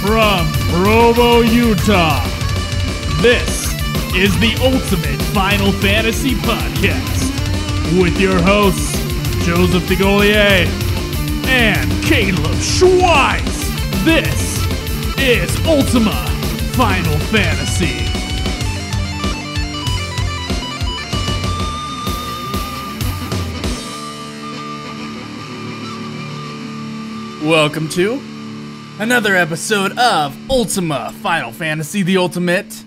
From Provo, Utah, this is the Ultimate Final Fantasy Podcast with your hosts, Joseph DeGolier and Caleb Schweiss. This is Ultima Final Fantasy. Welcome to another episode of Ultima Final Fantasy, the Ultimate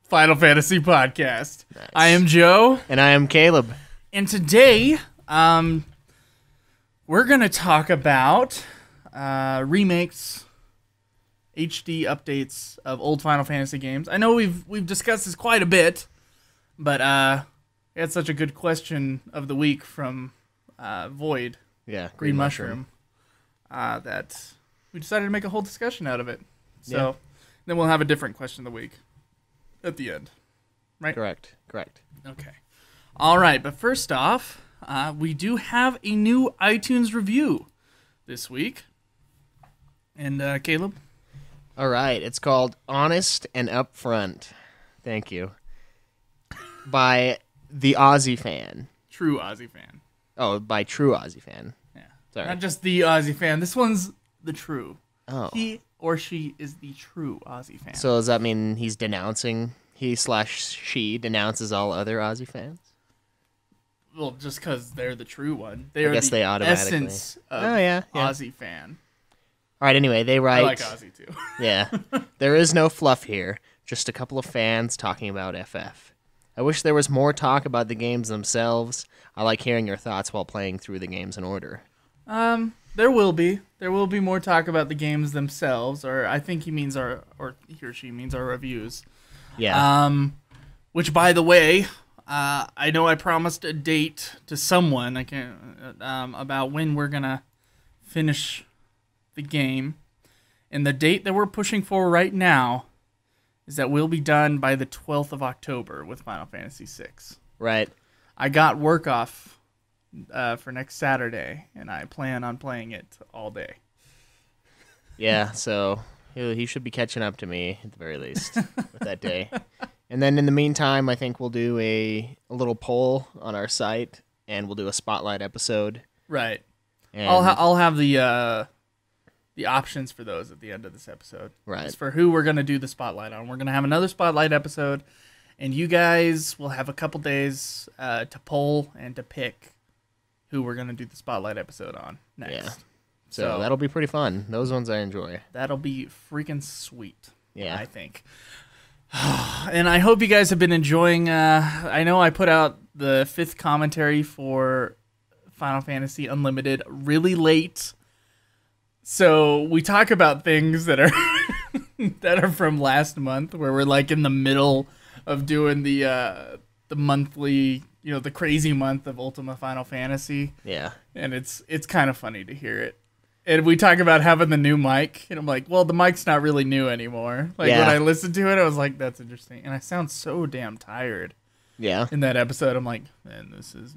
Final Fantasy Podcast. Nice. I am Joe. And I am Caleb. And today, we're going to talk about remakes, HD updates of old Final Fantasy games. I know we've discussed this quite a bit, but we had such a good question of the week from Void. Yeah, Green Mushroom. That we decided to make a whole discussion out of it. So then we'll have a different question of the week at the end. Right? Correct. Okay. All right, but first off, we do have a new iTunes review this week. And Caleb? All right, it's called Honest and Upfront. Thank you. By the Aussie Fan. True Aussie Fan. Oh, by True Aussie Fan. Yeah. Sorry. Not just the Aussie Fan. This one's the true. Oh. He or she is the true Aussie Fan. So does that mean he's denouncing, he/she denounces all other Aussie fans? Well, just because they're the true one. I guess they automatically. Essence of Aussie Fan. All right, anyway, they write... I like Aussie, too. Yeah. There is no fluff here. Just a couple of fans talking about FF. I wish there was more talk about the games themselves. I like hearing your thoughts while playing through the games in order. There will be. There will be more talk about the games themselves, or I think he means or he or she means our reviews. Yeah. Which, by the way, I know I promised a date to someone. I can't about when we're gonna finish the game, and the date that we're pushing for right now is that we'll be done by the 12th of October with Final Fantasy VI. Right. I got work off for next Saturday, and I plan on playing it all day. Yeah, so he should be catching up to me at the very least with that day. And then in the meantime, I think we'll do a little poll on our site, and we'll do a spotlight episode. Right. And I'll have the options for those at the end of this episode. Right. Just for who we're going to do the spotlight on. We're going to have another spotlight episode, and you guys will have a couple days to poll and to pick who we're going to do the spotlight episode on next. Yeah. So that'll be pretty fun. Those ones I enjoy. That'll be freaking sweet. Yeah. I think. And I hope you guys have been enjoying. I know I put out the 5th commentary for Final Fantasy Unlimited really late. So we talk about things that are that are from last month, where we're like in the middle of doing the monthly, the crazy month of Ultima Final Fantasy. Yeah. And it's kind of funny to hear it. And we talk about having the new mic, and I'm like, well, the mic's not really new anymore. Like when I listened to it, I was like, that's interesting. And I sound so damn tired. Yeah. In that episode, I'm like, man, this is.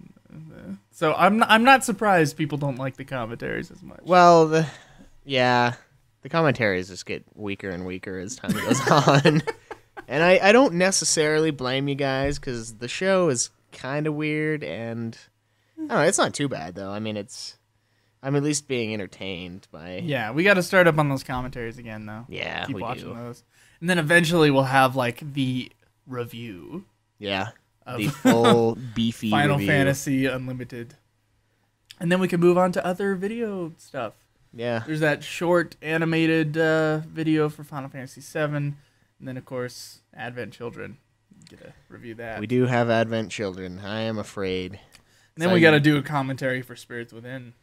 So I'm not surprised people don't like the commentaries as much. Well, the commentaries just get weaker and weaker as time goes on. And I don't necessarily blame you guys, because the show is kind of weird, and I don't know, it's not too bad, though. I mean, I'm at least being entertained by... Yeah, we got to start up on those commentaries again, though. Yeah, Keep we watching do. those. And then eventually we'll have, like, the review. Yeah, the full beefy Final review. Fantasy Unlimited. And then we can move on to other video stuff. Yeah. There's that short animated video for Final Fantasy VII. And then, of course, Advent Children. Get to review that. We do have Advent Children. I am afraid. And then we got to do a commentary for Spirits Within.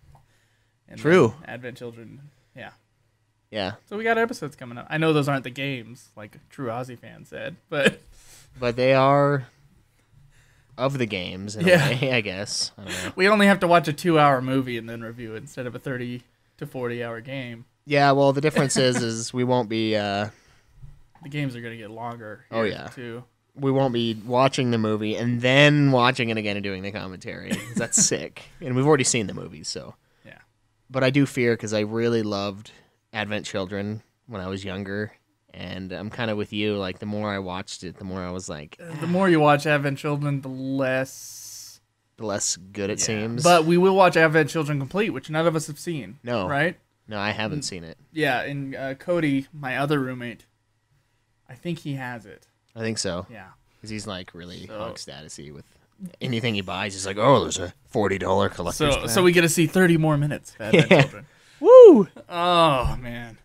And True. Advent Children. Yeah. Yeah. So we got episodes coming up. I know those aren't the games, like True Aussie Fan said, but they are of the games in a way, I guess. I don't know. We only have to watch a 2-hour movie and then review it instead of a 30 to 40-hour game. Yeah, well, the difference is we won't be... the games are going to get longer here, too. We won't be watching the movie and then watching it again and doing the commentary. That's sick. And we've already seen the movie, so... Yeah. But I do fear, because I really loved Advent Children when I was younger, and I'm kind of with you. Like, the more I watched it, the more I was like, The more you watch Advent Children, the less good it seems. But we will watch Advent Children complete, which none of us have seen. No. Right? No, I haven't seen it. Yeah, and Cody, my other roommate, I think he has it. I think so. Yeah. Because he's like really hog statusy with anything he buys. He's like, oh, there's a $40 collector's pack. So we get to see 30 more minutes of Advent Children. Woo! Oh man,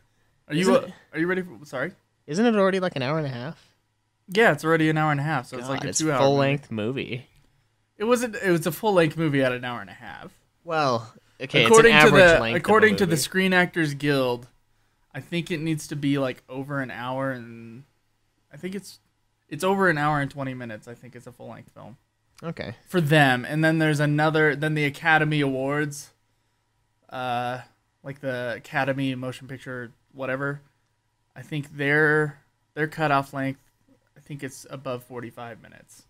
are you ready? Sorry. Isn't it already like an hour and a half? Yeah, it's already an hour and a half, so it's like a 2 hour full length movie. It was a full length movie at an hour and a half. Well, okay, according it's an average to length. According to the Screen Actors Guild, I think it needs to be like over an hour, and I think it's over an hour and 20 minutes. I think it's a full length film. Okay. For them, and then there's then the Academy Awards, like the Academy Motion Picture whatever. I think their cutoff length, I think it's above 45 minutes.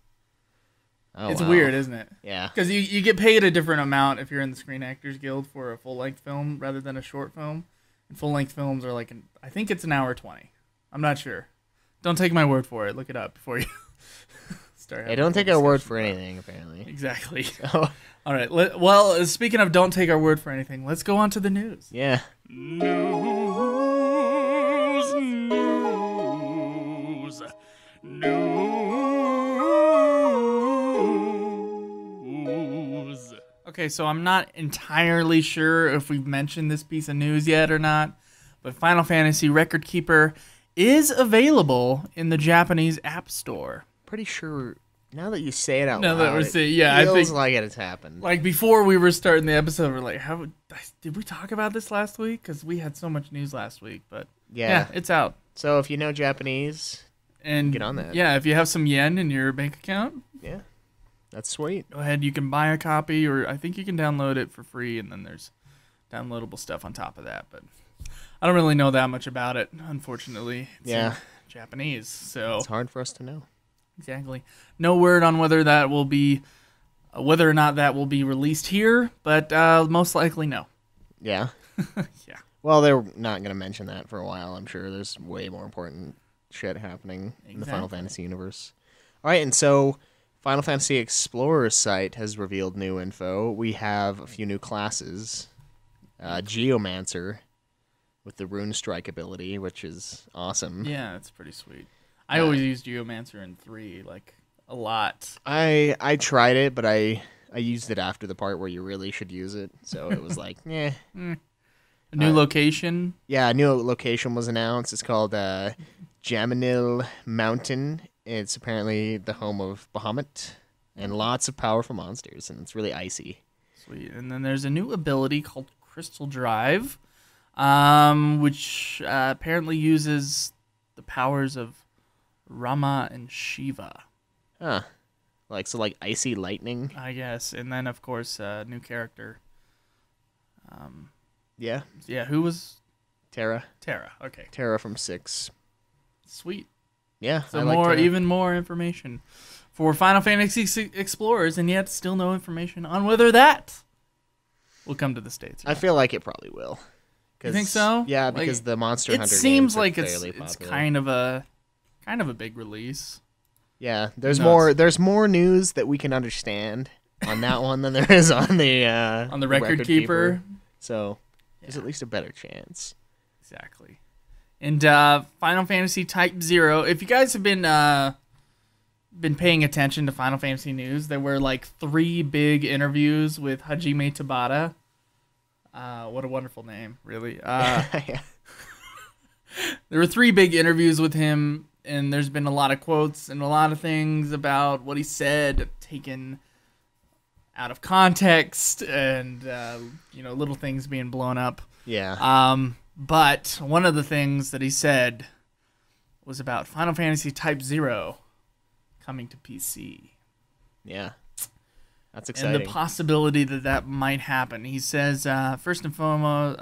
Oh, it's wow. weird, isn't it? Yeah. Because you get paid a different amount if you're in the Screen Actors Guild for a full-length film rather than a short film. And full-length films are like, I think it's an hour 20. I'm not sure. Don't take my word for it. Look it up before you start. Hey, don't take our word for anything, apparently. Exactly. So. All right. Well, speaking of don't take our word for anything, let's go on to the news. Yeah. News. Okay, so I'm not entirely sure if we've mentioned this piece of news yet or not, but Final Fantasy Record Keeper is available in the Japanese App Store. Pretty sure, now that you say it out Now loud, that we're saying, yeah, it feels I think like it has happened. like before we were starting the episode, we're like, how did we talk about this last week? Because we had so much news last week, but yeah, it's out. So if you know Japanese, and get on that. Yeah, if you have some yen in your bank account, yeah, that's sweet. Go ahead, you can buy a copy, or I think you can download it for free, and then there's downloadable stuff on top of that. But I don't really know that much about it, unfortunately. It's in Japanese, so it's hard for us to know. Exactly. No word on whether or not that will be released here, but most likely no. Yeah. Yeah. Well, they're not going to mention that for a while. I'm sure there's way more important shit happening in the Final Fantasy universe. All right, and so Final Fantasy Explorer's site has revealed new info. We have a few new classes. Geomancer with the Rune Strike ability, which is awesome. Yeah, it's pretty sweet. I always use Geomancer in 3, like, a lot. I tried it, but I used it after the part where you really should use it, so it was like, eh. A new location? Yeah, a new location was announced. It's called Jamanil Mountain. It's apparently the home of Bahamut and lots of powerful monsters, and it's really icy. Sweet. And then there's a new ability called Crystal Drive, which apparently uses the powers of Rama and Shiva. Huh. Like icy lightning? I guess. And then, of course, new character. Yeah. Yeah, who was? Terra. Terra, okay. Terra from 6. Sweet. Yeah, so even more information for Final Fantasy Explorers, and yet still no information on whether that will come to the States. I feel like it probably will. You think so? Yeah, because the Monster Hunter it seems games like are it's popular. kind of a big release. Yeah, there's more news that we can understand on that one than there is on the Record Keeper. So there's at least a better chance. Exactly. And Final Fantasy Type 0. If you guys have been paying attention to Final Fantasy news, there were like 3 big interviews with Hajime Tabata. What a wonderful name, really. Yeah. There were 3 big interviews with him, and there's been a lot of quotes and a lot of things about what he said taken out of context, and little things being blown up. Yeah. But one of the things that he said was about Final Fantasy Type 0 coming to PC. Yeah. That's exciting. And the possibility that might happen. He says, first and foremost,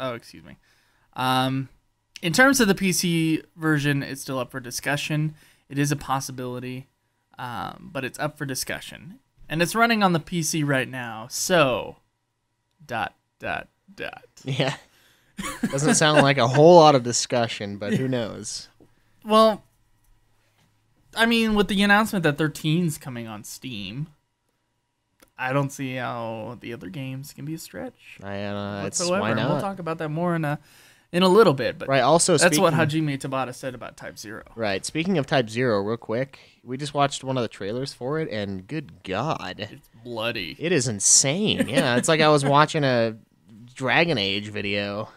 in terms of the PC version, it's still up for discussion. It is a possibility, but it's up for discussion. And it's running on the PC right now, so... ... Yeah. Doesn't sound like a whole lot of discussion, but who knows? Well, I mean, with the announcement that 13's coming on Steam, I don't see how the other games can be a stretch. It's why not? We'll talk about that more in a little bit. But right. Also, that's what Hajime Tabata said about Type 0. Right. Speaking of Type 0, real quick, we just watched one of the trailers for it, and good God, it's bloody. It is insane. Yeah, it's like I was watching a Dragon Age video.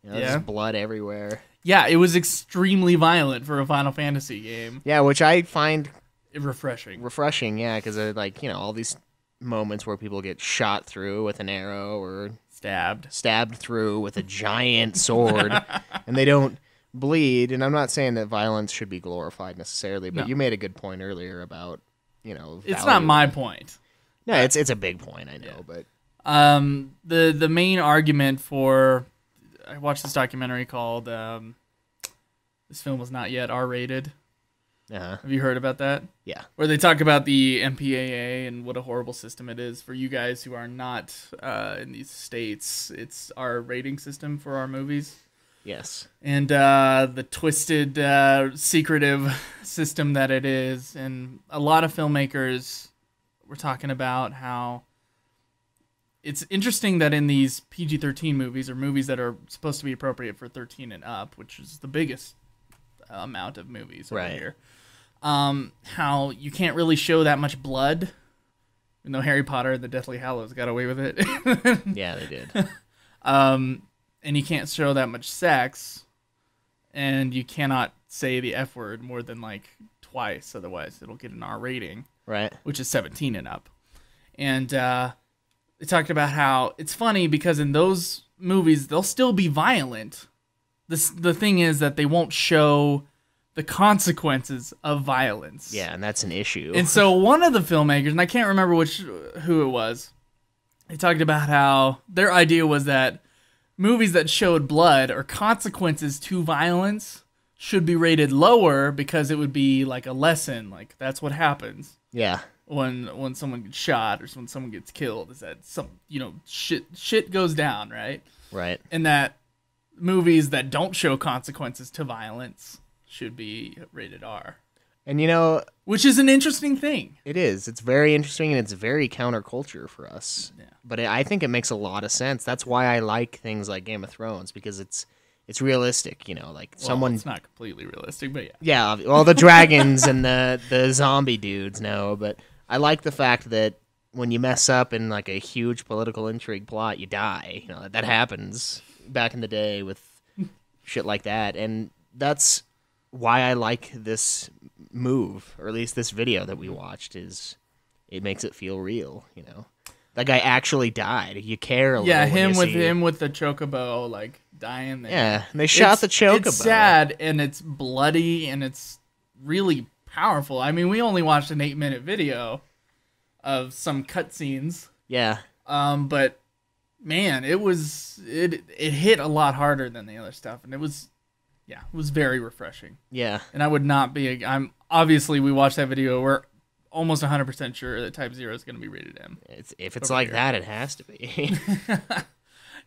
There's blood everywhere. Yeah, it was extremely violent for a Final Fantasy game. Yeah, which I find refreshing. Yeah, because all these moments where people get shot through with an arrow or stabbed through with a giant sword, and they don't bleed. And I'm not saying that violence should be glorified necessarily, but you made a good point earlier about it's not my point. No, it's a big point, I know, but the main argument for I watched this documentary called this film was not yet R-rated. Uh-huh. Have you heard about that? Yeah. Where they talk about the MPAA and what a horrible system it is for you guys who are not in these states. It's our rating system for our movies. Yes. And the twisted, secretive system that it is. And a lot of filmmakers were talking about how it's interesting that in these PG-13 movies, or movies that are supposed to be appropriate for 13 and up, which is the biggest amount of movies over here, how you can't really show that much blood. Even though Harry Potter and the Deathly Hallows got away with it. Yeah, they did. And you can't show that much sex, and you cannot say the F word more than like twice, otherwise it'll get an R rating. Right. Which is 17 and up. And they talked about how it's funny because in those movies they'll still be violent. The thing is that they won't show the consequences of violence. Yeah, and that's an issue. And so one of the filmmakers, and I can't remember who it was, they talked about how their idea was that movies that showed blood or consequences to violence should be rated lower because it would be like a lesson. Like, that's what happens. Yeah. When someone gets shot or when someone gets killed, is that shit goes down, right? Right. And that movies that don't show consequences to violence should be rated R. And which is an interesting thing. It is. It's very interesting, and it's very counterculture for us. Yeah. But I think it makes a lot of sense. That's why I like things like Game of Thrones, because it's realistic. Someone. It's not completely realistic, but yeah. Yeah. Well, the dragons and the zombie dudes, no. But I like the fact that when you mess up in like a huge political intrigue plot, you die. That happens back in the day with shit like that, and that's why I like this move, or at least this video that we watched, is it makes it feel real. That guy actually died. You care a little. Yeah, him with the chocobo like dying there. Yeah, and they shot the chocobo. It's sad and it's bloody and it's really powerful. I mean, we only watched an 8-minute video of some cutscenes. Yeah. But man, it hit a lot harder than the other stuff, and it was very refreshing. Yeah. And I would not be. Obviously we watched that video. We're almost 100% sure that Type 0 is going to be rated M. If it's like that, it has to be.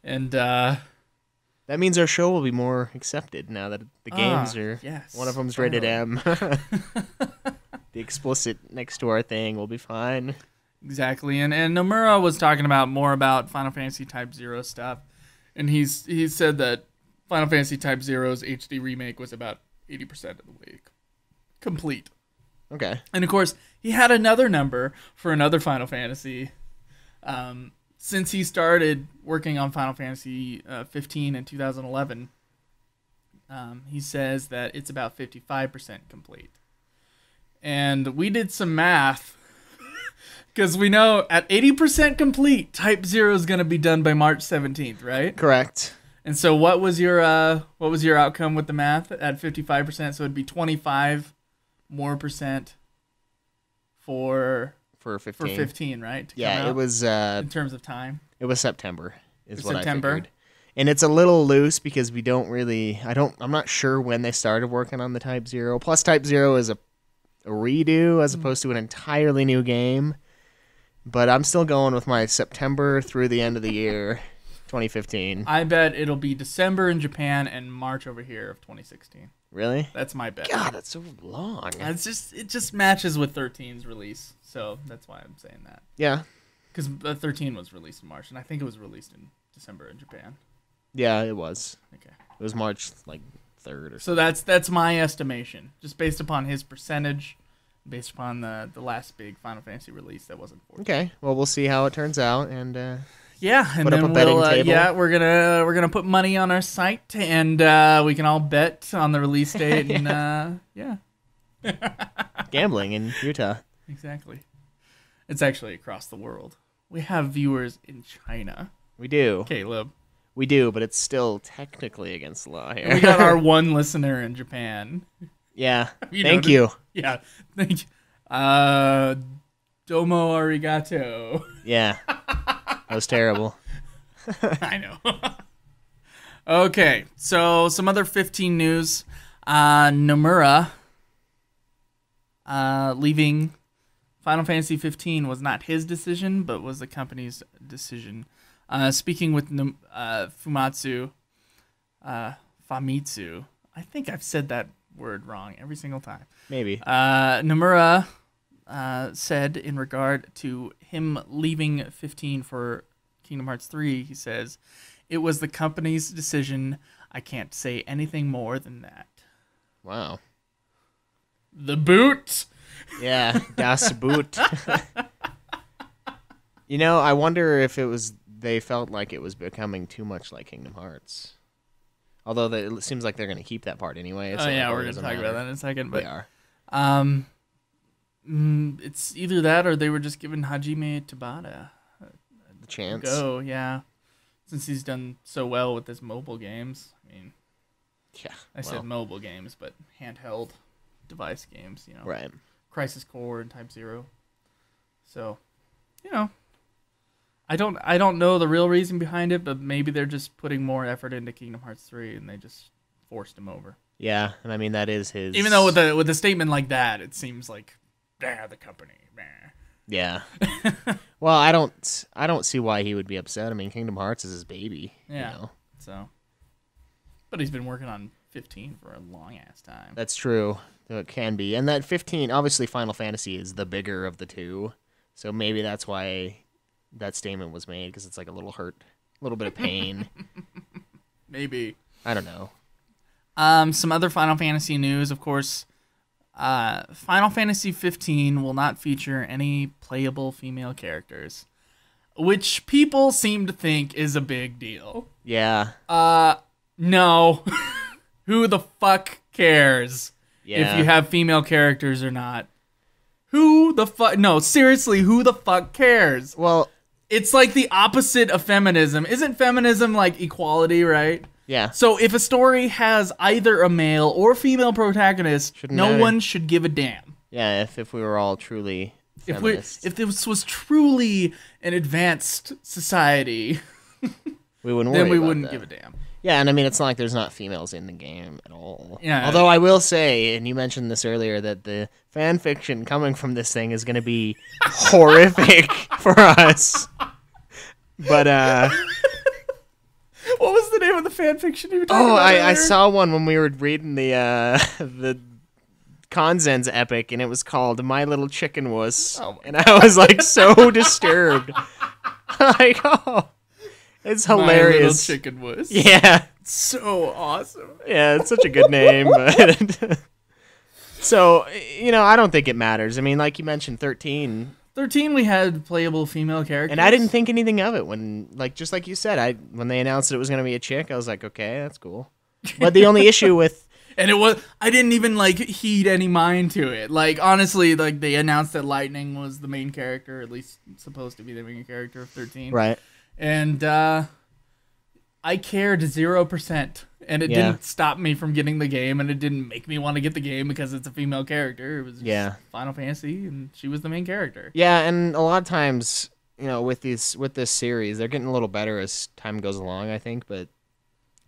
And that means our show will be more accepted now that the games are. Yes, one of them's rated M. The explicit next to our thing will be fine. Exactly. And Nomura was talking more about Final Fantasy Type 0 stuff, and he said that Final Fantasy Type 0's HD remake was about 80% of the way complete. Okay. And of course, he had another number for another Final Fantasy. Since he started working on Final Fantasy 15 in 2011, he says that it's about 55% complete. And we did some math, because we know at 80% complete, Type 0 is going to be done by March 17th, right? Correct. And so what was your outcome with the math at 55%? So it'd be 25% more for 15, right? Yeah, it was in terms of time. It was September I figured. And it's a little loose because we don't really I'm not sure when they started working on the Type 0. Plus Type 0 is a redo as opposed to an entirely new game. But I'm still going with my September through the end of the year 2015. I bet it'll be December in Japan and March over here of 2016. Really? That's my bet. God, that's so long. It just matches with 13's release, so that's why I'm saying that. Yeah. Because 13 was released in March, and I think it was released in December in Japan. Yeah, it was. Okay. It was March 3rd or something. So that's my estimation, just based upon his percentage, based upon the last big Final Fantasy release that wasn't 14. Okay. Well, we'll see how it turns out, and yeah, and put then up a betting table. Yeah, we're gonna put money on our site, and we can all bet on the release date, and yeah. Gambling in Utah. Exactly. It's actually across the world. We have viewers in China. We do. Caleb. We do, but it's still technically agast the law here. And we got our one listener in Japan. Yeah. Thank you. Yeah. Thank you. Domo arigato. Yeah. That was terrible. I know. Okay, so some other 15 news. Nomura leaving Final Fantasy 15 was not his decision, but was the company's decision. Speaking with Famitsu, I think I've said that word wrong every single time. Maybe. Nomura said in regard to him leaving 15 for Kingdom Hearts 3, he says, "It was the company's decision. I can't say anything more than that." Wow. The boot. Yeah, das Boot. You know, I wonder if they felt like it was becoming too much like Kingdom Hearts. Although it seems like they're going to keep that part anyway. Oh yeah, we're going to talk about that in a second. But they are. It's either that or they were just giving Hajime Tabata The chance. go. Yeah, since he's done so well with his mobile games. I mean, yeah, I said mobile games, but handheld device games. You know, right. Crisis Core and Type 0. So, you know, I don't know the real reason behind it, but maybe they're just putting more effort into Kingdom Hearts 3 and they just forced him over. Yeah, and I mean that is his. Even though with a statement like that, it seems like the company. Yeah. Well, I don't see why he would be upset. I mean, Kingdom Hearts is his baby. Yeah. You know? So, but he's been working on 15 for a long ass time. That's true. It can be, and that 15, obviously, Final Fantasy is the bigger of the two, so maybe that's why that statement was made, because it's like a little hurt, a little bit of pain. Maybe. I don't know. Some other Final Fantasy news, of course. Final Fantasy 15 will not feature any playable female characters, which people seem to think is a big deal. Yeah. No. Who the fuck cares if you have female characters or not? Who the fuck? No, seriously, who the fuck cares? Well, it's like the opposite of feminism. Isn't feminism like equality, right? Yeah. So if a story has either a male or female protagonist, no one should give a damn. Yeah, if we were all truly feminists. If this was truly an advanced society, we wouldn't then we wouldn't give a damn. Yeah, and I mean, it's not like there's not females in the game at all. Yeah. Although I will say, and you mentioned this earlier, that the fan fiction coming from this thing is going to be horrific for us. But, what was the name of the fan fiction you were talking about? I saw one when we were reading the Konzen's epic, and it was called My Little Chicken Wuss. Oh, and I was like so disturbed. Like, oh. It's hilarious. My Little Chicken Wuss. Yeah. So awesome. Yeah, it's such a good name. But so, you know, I don't think it matters. I mean, like you mentioned, 13. 13, we had playable female characters. And I didn't think anything of it when, like, just like you said, when they announced it was going to be a chick, I was like, okay, that's cool. But the only issue with... And I didn't even, like, heed any mind to it. Like, honestly, like, they announced that Lightning was the main character, at least supposed to be the main character of 13. Right. And I cared 0%, and it didn't stop me from getting the game, and it didn't make me want to get the game because it's a female character. It was just Final Fantasy, and she was the main character. Yeah, and a lot of times, you know, with this series, they're getting a little better as time goes along, I think, but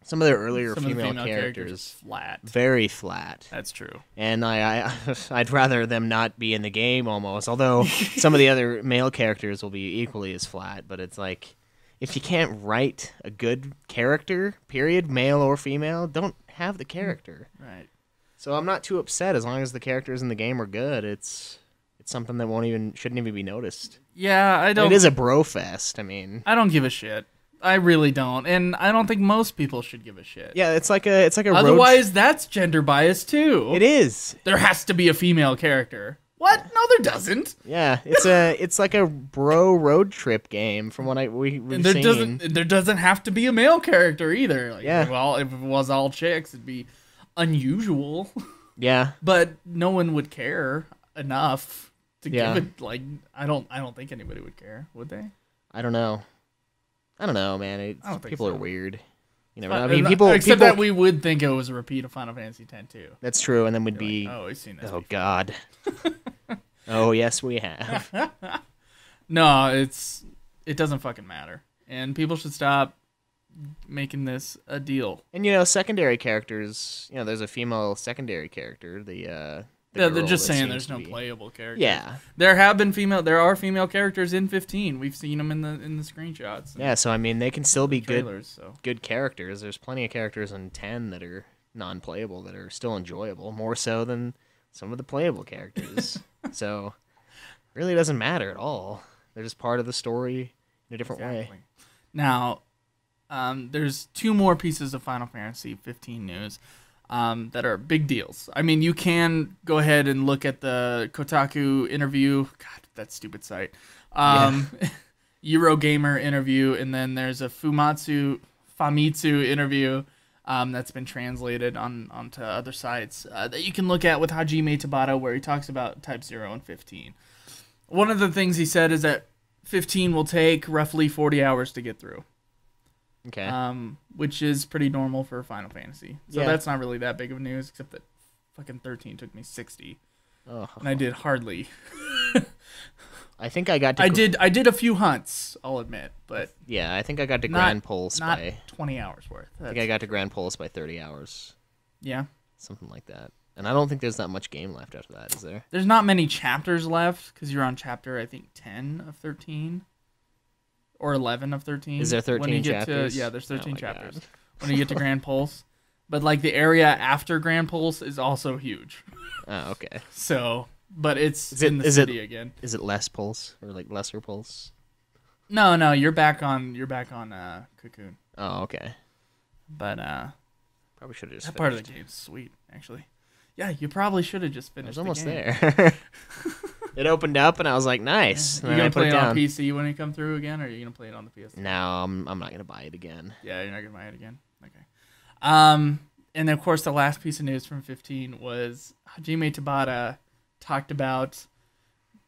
some of their earlier female characters flat. Very flat. That's true. And I'd rather them not be in the game almost, although some of the other male characters will be equally as flat, but it's like... if you can't write a good character, period, male or female, don't have the character. Right. So I'm not too upset as long as the characters in the game are good. It's something that shouldn't even be noticed. Yeah, I don't. And it is a bro fest. I mean, I don't give a shit. I really don't, and I don't think most people should give a shit. yeah, it's like a Otherwise, that's gender bias too. It is. There has to be a female character. What? No, there doesn't. Yeah, it's like a bro road trip game from what we've seen. There doesn't have to be a male character either. Like, yeah. Well, if it was all chicks, it'd be unusual. Yeah. But no one would care enough to Yeah. give it. Like, I don't think anybody would care, would they? I don't know, man. I don't think People so. are weird. You never know. I mean, people. Except that we would think it was a repeat of Final Fantasy X too. That's true, and then we'd You're be. like, oh, we've seen this. Oh before. God. Oh yes, we have. No, it doesn't fucking matter, and people should stop making this a deal. And secondary characters. There's a female secondary character. The They're girl just that saying seems there's to no be- playable characters. Yeah. There are female characters in 15. We've seen them in the screenshots. and Yeah. So I mean, they can still be trailers. So good characters. There's plenty of characters in 10 that are non-playable that are still enjoyable, more so than some of the playable characters. So it really doesn't matter at all. They're just part of the story in a different way. Exactly. Now, there's 2 more pieces of Final Fantasy 15 news that are big deals. I mean, you can go ahead and look at the Kotaku interview. God, that stupid site. Eurogamer interview, and then there's a Famitsu interview that's been translated onto other sites that you can look at with Hajime Tabata, where he talks about Type 0 and 15. One of the things he said is that 15 will take roughly 40 hours to get through. Okay. Which is pretty normal for Final Fantasy. So Yeah. that's not really that big of news, except that fucking 13 took me 60. Oh. And I did hardly. I think I got to. I did a few hunts, I'll admit, but Yeah, I think I got to not, Grand Pulse not by. 20 hours worth. I think I got to Grand Pulse by 30 hours, Yeah. something like that. And I don't think there's that much game left after that, is there? There's not many chapters left because you're on chapter, I think, 10 of 13 or 11 of 13. Is there 13 when you get chapters? Yeah, there's 13 Oh my chapters God. when you get to Grand Pulse. But like the area after Grand Pulse is also huge. Oh, okay. So, but it's Is it- in the is city again. Is it less Pulse or like lesser Pulse? No, you're back on Cocoon. Oh, okay. But Probably should have just. that part of the finished. game's sweet, actually. Yeah, you probably should have just I finished. was almost the game. there. It opened up and I was like, nice. You And then gonna I put play it it on down. PC when you come through again, or are you gonna play it on the PS? No, I'm not gonna buy it again. Yeah, you're not gonna buy it again. Okay. And of course, the last piece of news from 15 was Hajime Tabata talked about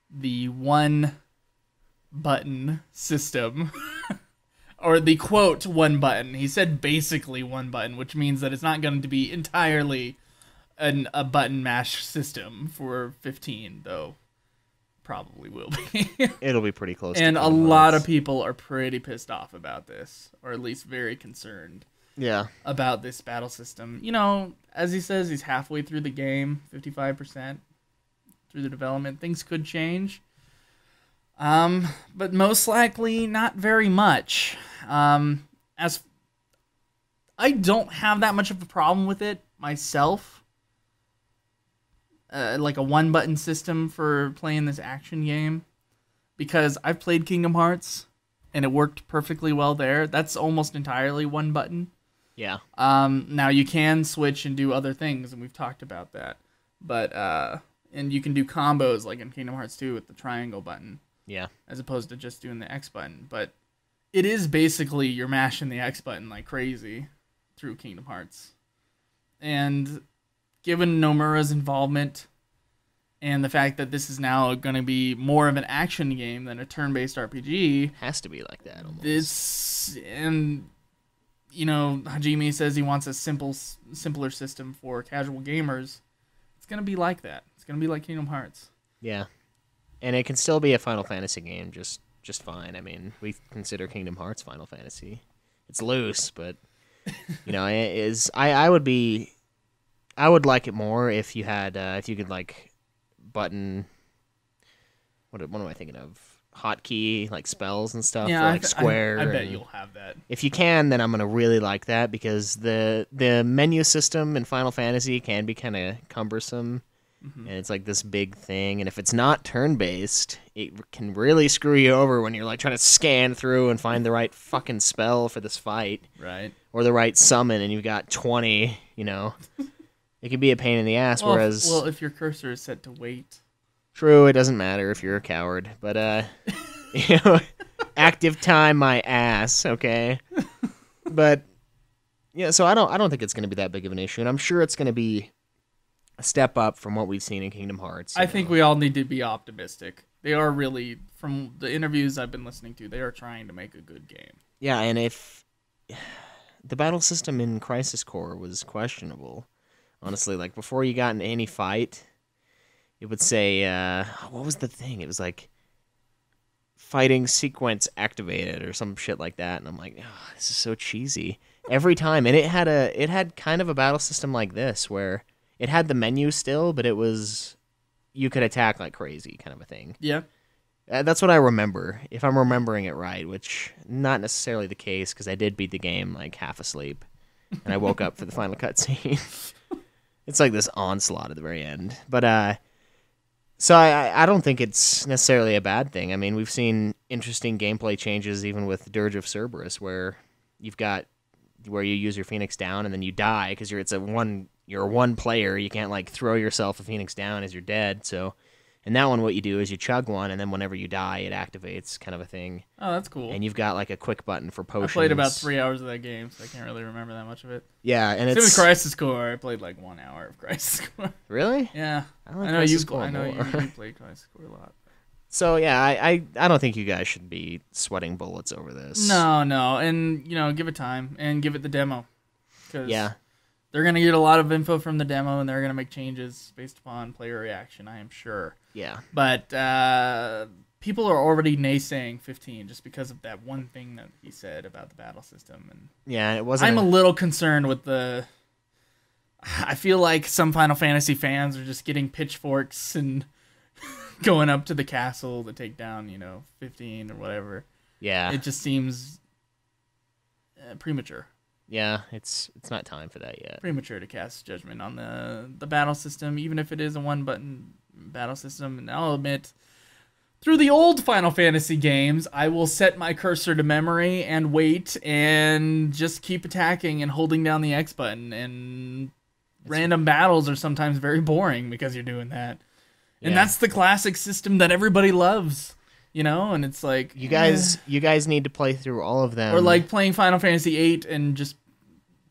the one button system, or the quote one button. He said basically one button, which means that it's not going to be entirely a button mash system for 15, though. Probably will be. It'll be pretty close. And to a Kingdom lot Hearts. of people are pretty pissed off about this, or at least very concerned Yeah. about this battle system. As he says, he's halfway through the game, 55% through the development. Things could change. But most likely not very much. As I don't have that much of a problem with it myself. Like a one button system for playing this action game, because I've played Kingdom Hearts and it worked perfectly well there. That's almost entirely one button. Yeah. Now you can switch and do other things, and we've talked about that. But and you can do combos like in Kingdom Hearts 2 with the triangle button, Yeah. as opposed to just doing the X button. But it is basically you're mashing the X button like crazy through Kingdom Hearts. And given Nomura's involvement and the fact that this is now going to be more of an action game than a turn-based RPG, Has to be like that almost. Hajime says he wants a simpler system for casual gamers. It's going to be like that. It's going to be like Kingdom Hearts. Yeah. And it can still be a Final Fantasy game just fine. I mean, we consider Kingdom Hearts Final Fantasy. It's loose, but it is. I would like it more if you had if you could like button. What am I thinking of? hotkey like spells and stuff Yeah, for like square. I bet and you'll have that. if you can, then I'm gonna really like that because the menu system in Final Fantasy can be kind of cumbersome, and it's like this big thing. And if it's not turn based, it can really screw you over when you're like trying to scan through and find the right fucking spell for this fight, Right. or the right summon, and you've got 20. You know, it can be a pain in the ass. Well, whereas, if your cursor is set to wait. true, it doesn't matter if you're a coward, but you know, active time my ass, okay? But yeah, so I don't think it's going to be that big of an issue, and I'm sure it's going to be a step up from what we've seen in Kingdom Hearts. I think we all need to be optimistic. They are really, from the interviews I've been listening to, they are trying to make a good game. Yeah, and if the battle system in Crisis Core was questionable, honestly, like before you got into any fight, it would say, what was the thing? It was like fighting sequence activated or some shit like that, and I'm like, oh, this is so cheesy every time. And it had kind of a battle system like this where it had the menu still, but it was you could attack like crazy kind of a thing. Yeah. That's what I remember, if I'm remembering it right, which not necessarily the case because I did beat the game like half asleep, and I woke up for the final cutscene. It's like this onslaught at the very end, but so I don't think it's necessarily a bad thing. I mean, we've seen interesting gameplay changes even with Dirge of Cerberus, where you use your Phoenix down and then you die because you're one player. You can't like throw yourself a Phoenix down as you're dead. So in that one, what you do is you chug one, and then whenever you die, it activates, kind of a thing. Oh, that's cool. And you've got like a quick button for potions. I played about 3 hours of that game, so I can't really remember that much of it. Yeah, and Same it's with Crisis Core. I played like 1 hour of Crisis Core. Really? Yeah. I like I know Crisis you. Core I know you more. played Crisis Core a lot. So yeah, I don't think you guys should be sweating bullets over this. No, and give it time and give it the demo. 'Cause Yeah. they're gonna get a lot of info from the demo, and they're gonna make changes based upon player reaction. I am sure. Yeah. But people are already naysaying 15 just because of that one thing that he said about the battle system, and Yeah, it wasn't. I'm a little concerned with the. I feel like some Final Fantasy fans are just getting pitchforks and going up to the castle to take down, 15 or whatever. Yeah. It just seems premature. Yeah, it's not time for that yet. Premature to cast judgment on the battle system, even if it is a one-button battle system. And I'll admit, through the old Final Fantasy games, I will set my cursor to memory and wait and just keep attacking and holding down the X button. And random battles are sometimes very boring because you're doing that. And that's the classic system that everybody loves, and it's like... You guys need to play through all of them. Or like playing Final Fantasy VIII and just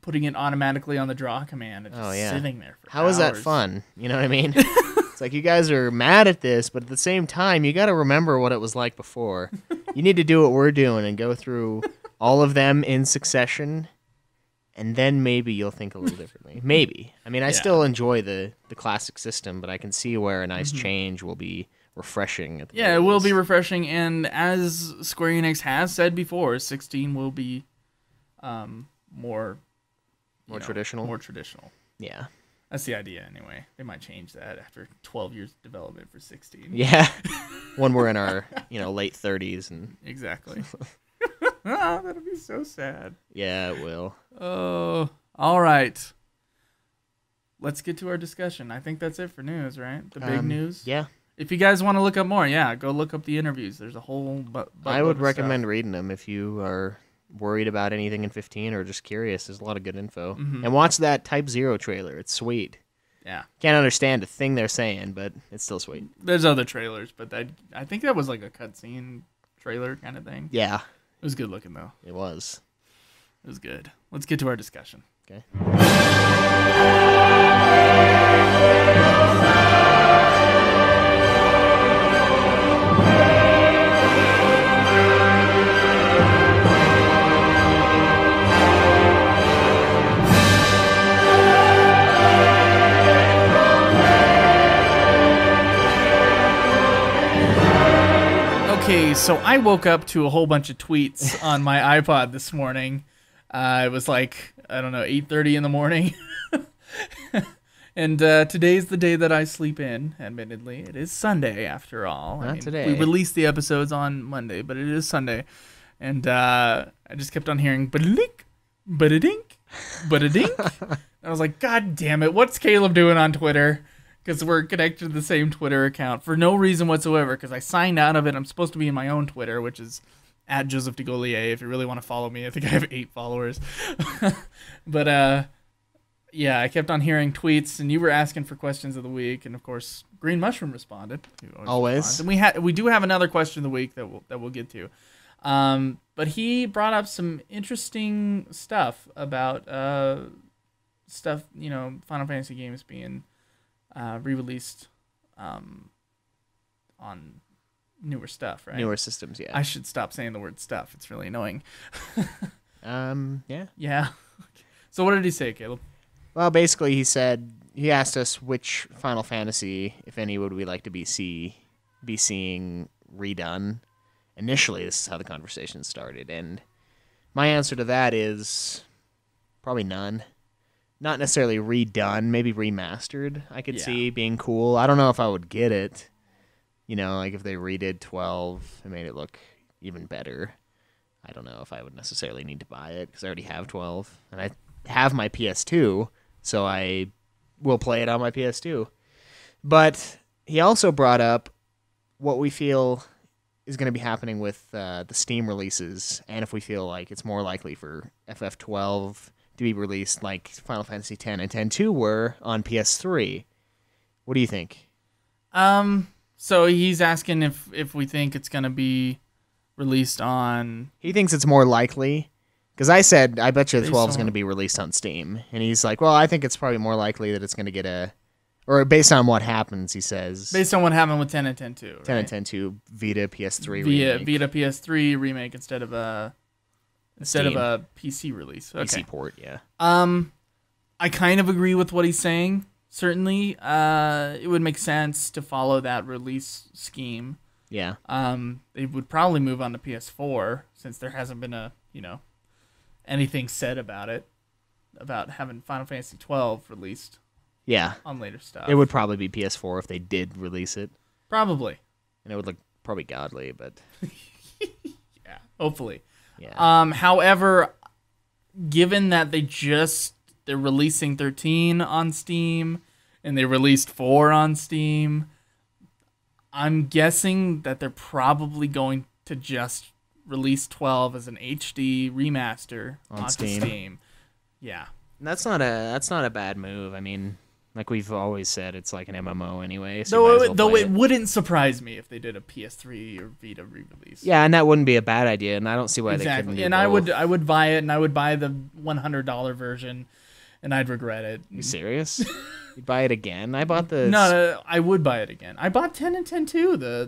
putting it automatically on the draw command and just sitting there for How hours. is that fun? You know what I mean? It's like you guys are mad at this, but at the same time, you got to remember what it was like before. You need to do what we're doing and go through all of them in succession, and then maybe you'll think a little differently. Maybe. I mean, I still enjoy the classic system, but I can see where a nice change will be refreshing. At the it will be refreshing, and as Square Enix has said before, 16 will be more traditional. More traditional. Yeah. That's the idea, anyway. They might change that after 12 years of development for 16. Yeah. When we're in our, late 30s and exactly. That'll be so sad. Yeah, it will. Oh, all right. Let's get to our discussion. I think that's it for news, right? The big news. Yeah. If you guys want to look up more, go look up the interviews. There's a whole. I would recommend reading them if you are worried about anything in 15 or just curious. There's a lot of good info. And watch that Type 0 trailer. It's sweet. Yeah. Can't understand a thing they're saying, but it's still sweet. There's other trailers, but I think that was like a cutscene trailer kind of thing. Yeah. It was good looking, though. It was. It was good. Let's get to our discussion. Okay. Okay, so I woke up to a whole bunch of tweets on my iPod this morning. It was like, I don't know, 8:30 in the morning. And today's the day that I sleep in, admittedly. It is Sunday, after all. Not today. We released the episodes on Monday, but it is Sunday. And I just kept on hearing, ba-dink, ba-da-dink, ba-da-dink. I was like, God damn it, what's Caleb doing on Twitter? Because we're connected to the same Twitter account for no reason whatsoever, because I signed out of it. I'm supposed to be in my own Twitter, which is at Joseph de Gaulier, if you really want to follow me. I think I have 8 followers. But, yeah, I kept on hearing tweets, and you were asking for questions of the week, and of course, Green Mushroom responded. Always. And we do have another question of the week that we'll get to. But he brought up some interesting stuff about Final Fantasy games being re-released on newer stuff, right? Newer systems, yeah. I should stop saying the word stuff. It's really annoying. Yeah. Yeah. So what did he say, Caleb? Well, basically, he asked us which Final Fantasy, if any, would we like to be seeing redone. Initially, this is how the conversation started, and my answer to that is probably none. Not necessarily redone, maybe remastered. I could see being cool. I don't know if I would get it. Like if they redid 12 and made it look even better. I don't know if I would necessarily need to buy it because I already have 12, and I have my PS2, so I will play it on my PS2. But he also brought up what we feel is going to be happening with the Steam releases, and if we feel like it's more likely for FF12 to be released like Final Fantasy X and X-2 were on PS3. What do you think? So he's asking if we think it's going to be released on... He thinks it's more likely, because I said, I bet you the 12 is on- going to be released on Steam, and he's like, well, I think it's probably more likely that it's going to get or based on what happens, he says. Based on what happened with 10 and 10-2, right? 10 and 10-2 Vita PS3 remake. Vita PS3 remake instead of a PC release. Okay. PC port, yeah. I kind of agree with what he's saying. Certainly, it would make sense to follow that release scheme. Yeah. They would probably move on to PS4 since there hasn't been anything said about it, about having Final Fantasy 12 released. Yeah. On later stuff. It would probably be PS4 if they did release it. Probably. And it would look probably godly, but... Yeah, hopefully. Yeah. However, given that they're releasing 13 on Steam and they released 4 on Steam, I'm guessing that they're probably going to just release 12 as an HD remaster on Steam. Yeah. That's not a bad move. I mean, like we've always said, it's like an MMO anyway. So Though it wouldn't surprise me if they did a PS3 or Vita re-release. Yeah, and that wouldn't be a bad idea, and I don't see why they couldn't do and both. I would buy it, and I would buy the $100 version, and I'd regret it. You serious? You'd buy it again? I bought the... No, I would buy it again. I bought 10 and 10 too, the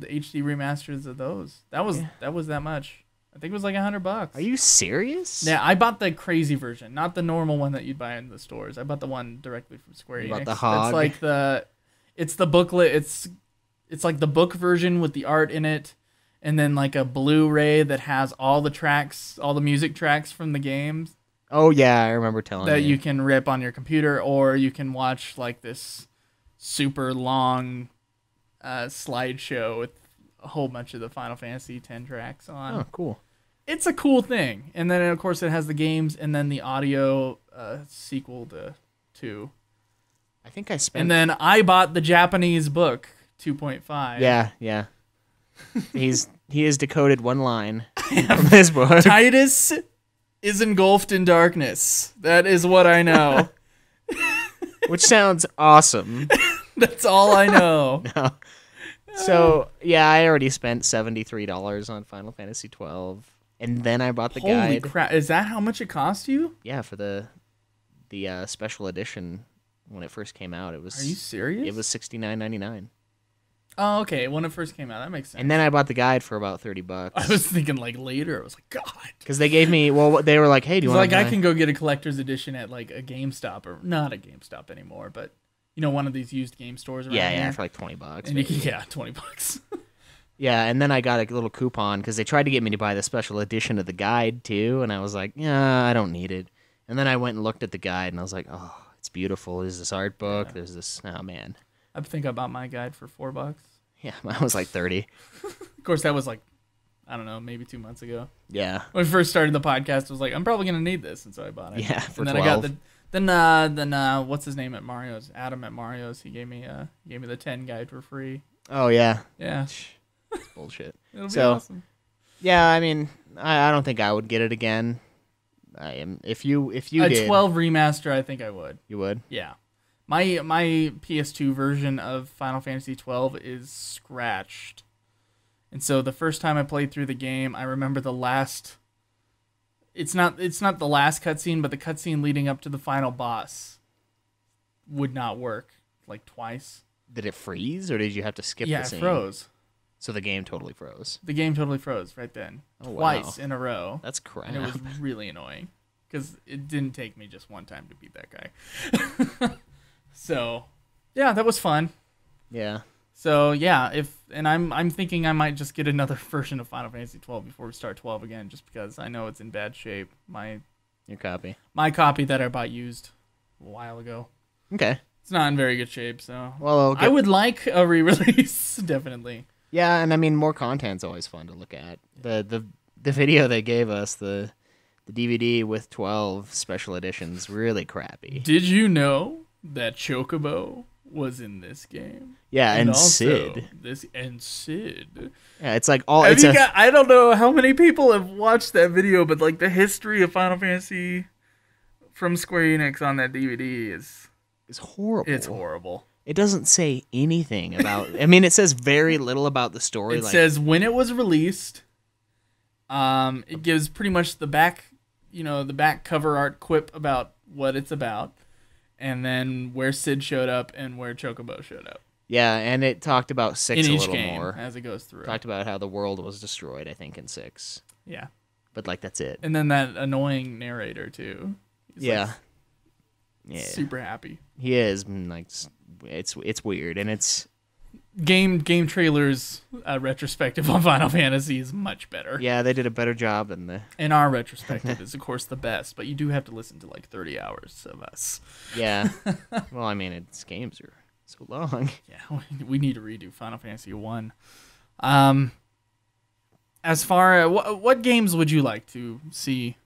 HD remasters of those. That was that much. I think it was like $100. Are you serious? Yeah, I bought the crazy version, not the normal one that you'd buy in the stores. I bought the one directly from Square Enix. You bought the hog? It's like it's the booklet. It's like the book version with the art in it, and then like a Blu-ray that has all the music tracks from the games. Oh yeah, I remember telling that you can rip on your computer, or you can watch like this super long slideshow with a whole bunch of the Final Fantasy X tracks on. Oh, cool. It's a cool thing. And then, of course, it has the games and then the audio sequel to 2. I think I spent... And then I bought the Japanese book, 2.5. Yeah. He has decoded one line from this book. Titus is engulfed in darkness. That is what I know. Which sounds awesome. That's all I know. No. So, yeah, I already spent $73 on Final Fantasy 12, and then I bought the guide. Holy crap. Is that how much it cost you? Yeah, for the special edition when it first came out. Are you serious? It was $69.99. Oh, okay. When it first came out, that makes sense. And then I bought the guide for about $30. I was thinking like later. I was like, God. Because they gave me, they were like, hey, do you want to I can go get a collector's edition at like a GameStop, or not a GameStop anymore, but one of these used game stores around here. For like $20. And $20. Yeah, and then I got a little coupon because they tried to get me to buy the special edition of the guide too, and I was like, yeah, I don't need it. And then I went and looked at the guide, and I was like, oh, it's beautiful. There's this art book. Yeah. There's this. Oh man. I think I bought my guide for $4. Yeah, mine was like 30. Of course, that was like, I don't know, maybe 2 months ago. Yeah. When we first started the podcast, I was like, I'm probably gonna need this, and so I bought it. Yeah, for and then 12. I got then what's his name at Mario's? Adam at Mario's. He gave me the 10 guide for free. Oh yeah. Yeah, That's bullshit. it'll be So- awesome. Yeah, I mean, I don't think I would get it again. I am. If you A did, 12 remaster, I think I would. you would. Yeah. My PS2 version of Final Fantasy 12 is scratched. And so the first time I played through the game, I remember the last it's not the last cutscene, but the cutscene leading up to the final boss would not work like twice. Did it freeze, or did you have to skip Yeah, the it scene? froze. So the game totally froze. The game totally froze right then. Oh, wow. Twice in a row. That's crap. And it was really annoying because it didn't take me just one time to beat that guy. So, yeah, that was fun. Yeah. So yeah, I'm thinking I might just get another version of Final Fantasy 12 before we start 12 again, just because I know it's in bad shape. Your copy. My copy that I bought used a while ago, Okay. it's not in very good shape. So Well, I would like a re-release, definitely. Yeah, and I mean, more content's always fun to look at. The video they gave us, the DVD with 12 special editions, really crappy. Did you know that Chocobo was in this game? Yeah, and also Sid. Sid. Yeah, it's like all. Have It's you a, got, I don't know how many people have watched that video, but like the history of Final Fantasy from Square Enix on that DVD is it's horrible. it's horrible. It doesn't say anything about. I mean, it says very little about the story. It like, says when it was released. It gives pretty much the back cover art quip about what it's about, and then where Sid showed up and where Chocobo showed up. Yeah, and it talked about 6 in a each little game more. as it goes through. Talked about how the world was destroyed, I think, in 6. Yeah, But like that's it. and then that annoying narrator too. He's Yeah. like, Yeah. super happy. He is like it's weird, and it's Game trailers retrospective on Final Fantasy is much better. yeah, they did a better job than the And our retrospective is of course the best, but you do have to listen to like 30 hours of us. yeah. Well, I mean, its games are so long. Yeah, we need to redo Final Fantasy 1. As far as what games would you like to see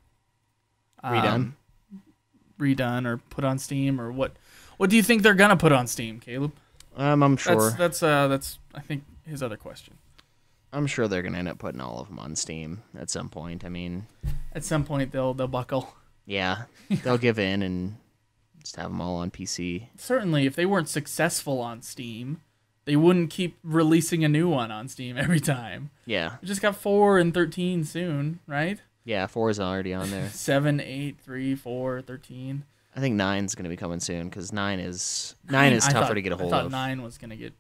redone or put on Steam, or what do you think they're gonna put on Steam, Caleb? I'm sure. That's I think his other question. I'm sure they're gonna end up putting all of them on Steam at some point. I mean, At some point they'll buckle. yeah, they'll give in and just have them all on PC. Certainly, if they weren't successful on Steam, they wouldn't keep releasing a new one on Steam every time. Yeah, We just got 4 and 13 soon, right? yeah. 4 is already on there. 7, 8, 3, 4, 13. I think 9's gonna be coming soon because 9 is tougher to get a hold I thought of. 9 was gonna get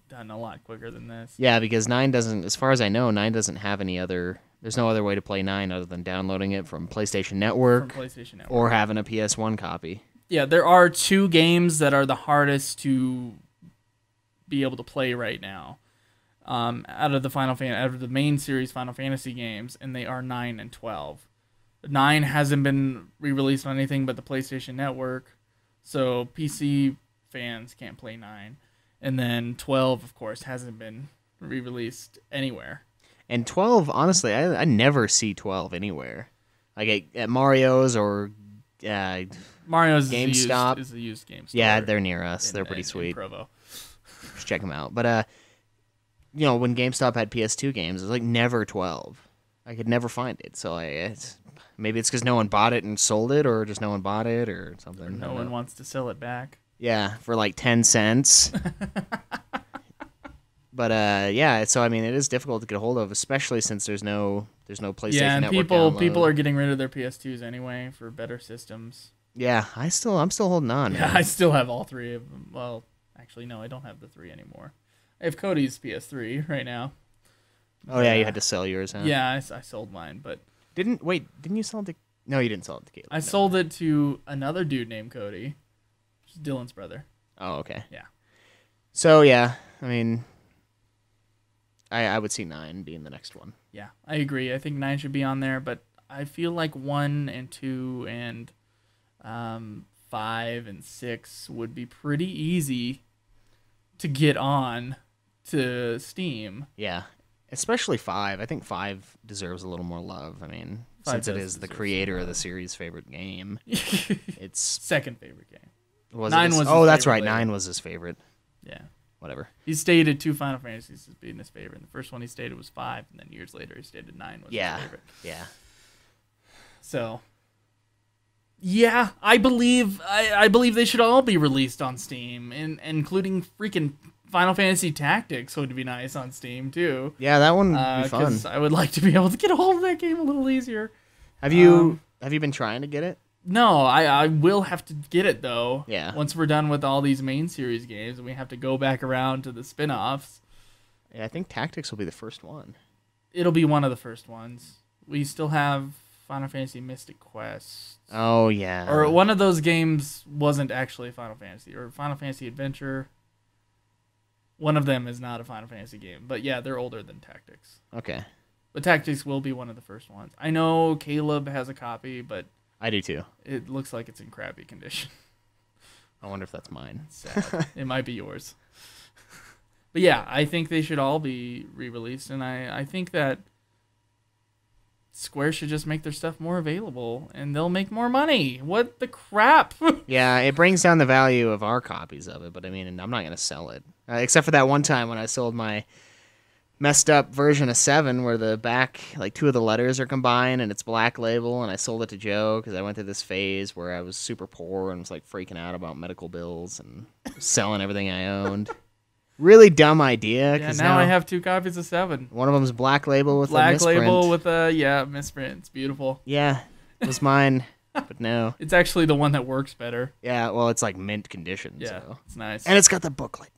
done a lot quicker than this. Yeah, because 9 doesn't, as far as I know, 9 doesn't have any other. There's no other way to play 9 other than downloading it from PlayStation Network From PlayStation Network. or having a PS1 copy. Yeah, there are 2 games that are the hardest to be able to play right now. Out of the main series Final Fantasy games, and they are 9 and 12. 9 hasn't been re-released on anything but the PlayStation Network, so PC fans can't play 9. And then 12, of course, hasn't been re-released anywhere. And 12, honestly, I never see 12 anywhere. Like at Mario's or Mario's GameStop. is a used game store. yeah, they're near us. in- They're pretty in sweet. Provo. Just check them out. But when GameStop had PS2 games, it was like never 12. I could never find it. So maybe it's because no one bought it and sold it, or just no one bought it, or something. I No don't one know. wants to sell it back. Yeah, for like 10 cents. But yeah, so I mean, it is difficult to get a hold of, especially since there's no PlayStation Yeah, and Network people download. are getting rid of their PS2s anyway for better systems. Yeah, I'm still holding on. Yeah, man. I still have all 3 of them. Well, actually, no, I don't have the 3 anymore. I have Cody's PS3 right now. Oh yeah, you had to sell yours, huh? Yeah, I sold mine, but Didn't you sell it to? No, you didn't sell it to Caleb. I no. sold it to another dude named Cody, which is Dylan's brother. Oh, okay. Yeah. So yeah, I mean, I would see 9 being the next one. Yeah, I agree. I think 9 should be on there, but I feel like 1 and 2 and 5 and 6 would be pretty easy to get on to Steam. Yeah. Especially 5. I think 5 deserves a little more love. I mean, since it is the creator of the series' favorite game, it's second favorite game. Was 9 it was oh, his that's favorite right. later. 9 was his favorite. Yeah. Whatever. He stated 2 Final Fantasies as being his favorite. And the first one he stated was 5, and then years later he stated 9 was his favorite. Yeah. So, yeah, I believe they should all be released on Steam, including freaking Final Fantasy Tactics would be nice on Steam too. Yeah, that one would be fun. 'Cause I would like to be able to get a hold of that game a little easier. Have you been trying to get it? No, I will have to get it though. Yeah. Once we're done with all these main series games, and we have to go back around to the spin-offs. Yeah, I think Tactics will be the first one. It'll be one of the first ones. We still have Final Fantasy Mystic Quest. Oh yeah. Or one of those games wasn't actually Final Fantasy, or Final Fantasy Adventure. One of them is not a Final Fantasy game, but yeah, they're older than Tactics. Okay. But Tactics will be one of the first ones. I know Caleb has a copy, but I do too. it looks like it's in crappy condition. I wonder if that's mine. Sad. It might be yours. But yeah, I think they should all be re-released, and I think that Square should just make their stuff more available, and they'll make more money. What the crap? Yeah, it brings down the value of our copies of it, but I mean, I'm not going to sell it. Except for that one time when I sold my messed up version of 7 where the back, like 2 of the letters are combined and it's black label, and I sold it to Joe because I went through this phase where I was super poor and was like freaking out about medical bills and selling everything I owned. Really dumb idea. Yeah, now I have 2 copies of 7. One of them's black label with a Black misprint. label with a, misprint. It's beautiful. Yeah, it was mine, but no. It's actually the one that works better. Yeah, well, it's like mint condition. Yeah, So. it's nice. And it's got the booklet.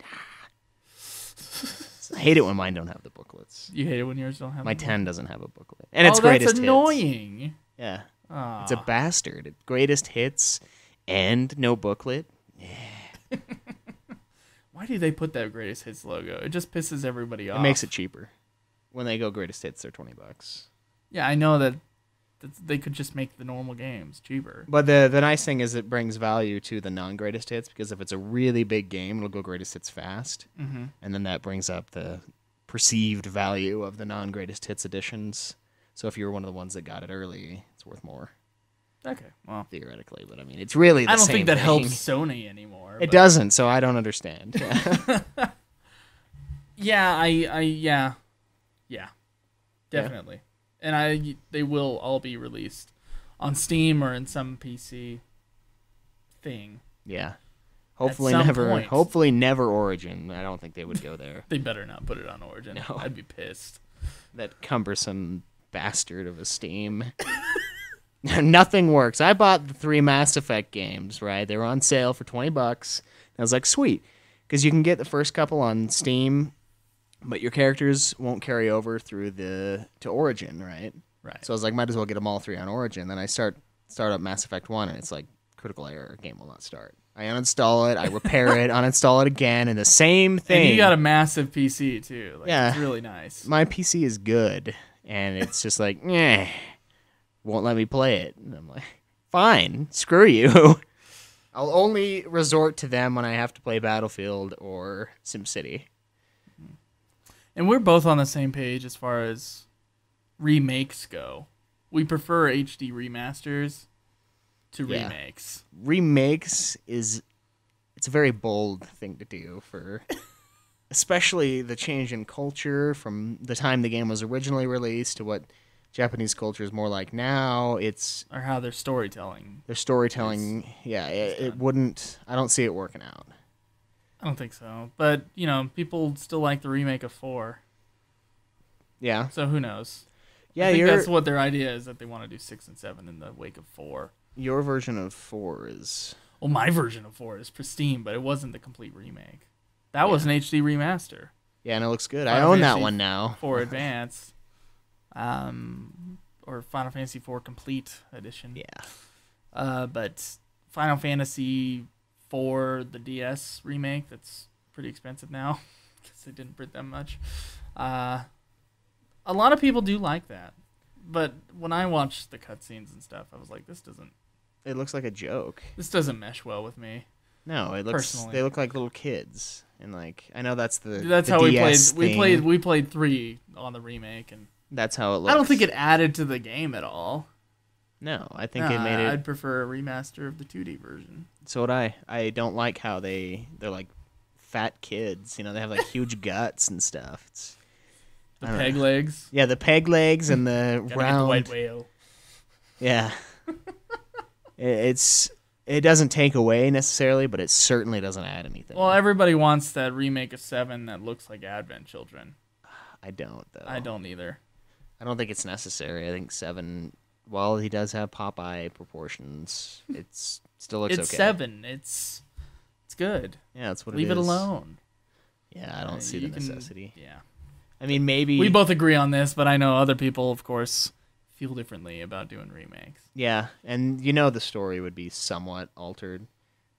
I hate it when mine don't have the booklets. You hate it when yours don't have My them? 10 doesn't have a booklet. And it's greatest that's hits. annoying. Yeah. Aw. It's a bastard. It's greatest hits and no booklet. Why do they put that greatest hits logo? It just pisses everybody off. It makes it cheaper. When they go greatest hits, they're $20. Yeah, I know that they could just make the normal games cheaper. But the nice thing is it brings value to the non-greatest hits, because if it's a really big game, it'll go greatest hits fast. Mm-hmm. And then that brings up the perceived value of the non-greatest hits editions. So if you're one of the ones that got it early, it's worth more. Okay, well, Theoretically, but I mean, it's really the I don't same think that thing. helps Sony anymore. It but- doesn't, so I don't understand. Yeah, yeah, definitely. And they will all be released on Steam or in some PC thing. Yeah. Hopefully some never. point. Hopefully never Origin. I don't think they would go there. They better not put it on Origin. No. I'd be pissed. That cumbersome bastard of a Steam. Nothing works. I bought the 3 Mass Effect games, right? They were on sale for $20. I was like, sweet. Because you can get the first couple on Steam, but your characters won't carry over through to Origin, right? Right. So I was like, might as well get them all 3 on Origin. Then I start up Mass Effect 1, and it's like, critical error, game will not start. I uninstall it, I repair it, uninstall it again, and the same thing. And you got a massive PC too. Like, Yeah. It's really nice. My PC is good, and it's just like, won't let me play it. And I'm like, fine, screw you. I'll only resort to them when I have to play Battlefield or SimCity. And we're both on the same page as far as remakes go. We prefer HD remasters to Yeah. remakes. Remakes it's a very bold thing to do for especially the change in culture from the time the game was originally released to what Japanese culture is more like now. It's Or how their storytelling. their storytelling. It wouldn't. I don't see it working out. I don't think so. But, people still like the remake of 4. Yeah, So who knows? yeah. I think that's what their idea is, that they want to do 6 and 7 in the wake of 4. Your version of 4 is Well, my version of 4 is pristine, but it wasn't the complete remake. That was an HD remaster. and it looks good. I Final own that Fantasy one now. 4 Advance. Or Final Fantasy 4 Complete Edition. Yeah, But Final Fantasy 4, the DS remake, that's pretty expensive now because they didn't print that much. A lot of people do like that. But when I watched the cutscenes and stuff, I was like, this doesn't it looks like a joke. This doesn't mesh well with me. No, it looks. Personally. They look like little kids, and like I know that's the. That's the how DS we thing. played. We played 3 on the remake, and That's how it looks. I don't think it added to the game at all. No, I think it made it. I'd prefer a remaster of the 2D version. So would I. I don't like how they're like fat kids. You know, they have like huge guts and stuff. It's The I don't peg know. legs. Yeah, the peg legs and the Gotta round. get the white whale. Yeah. It doesn't take away necessarily, but it certainly doesn't add anything. Well, everybody wants that remake of 7 that looks like Advent Children. I don't though. I don't either. I don't think it's necessary. I think 7, while he does have Popeye proportions, it's still looks It's okay. 7. It's good. Yeah, that's what Leave it it is. alone. Yeah, I don't see You the can- necessity. Yeah. I mean, maybe. We both agree on this, but I know other people, of course, feel differently about doing remakes. Yeah, and you know the story would be somewhat altered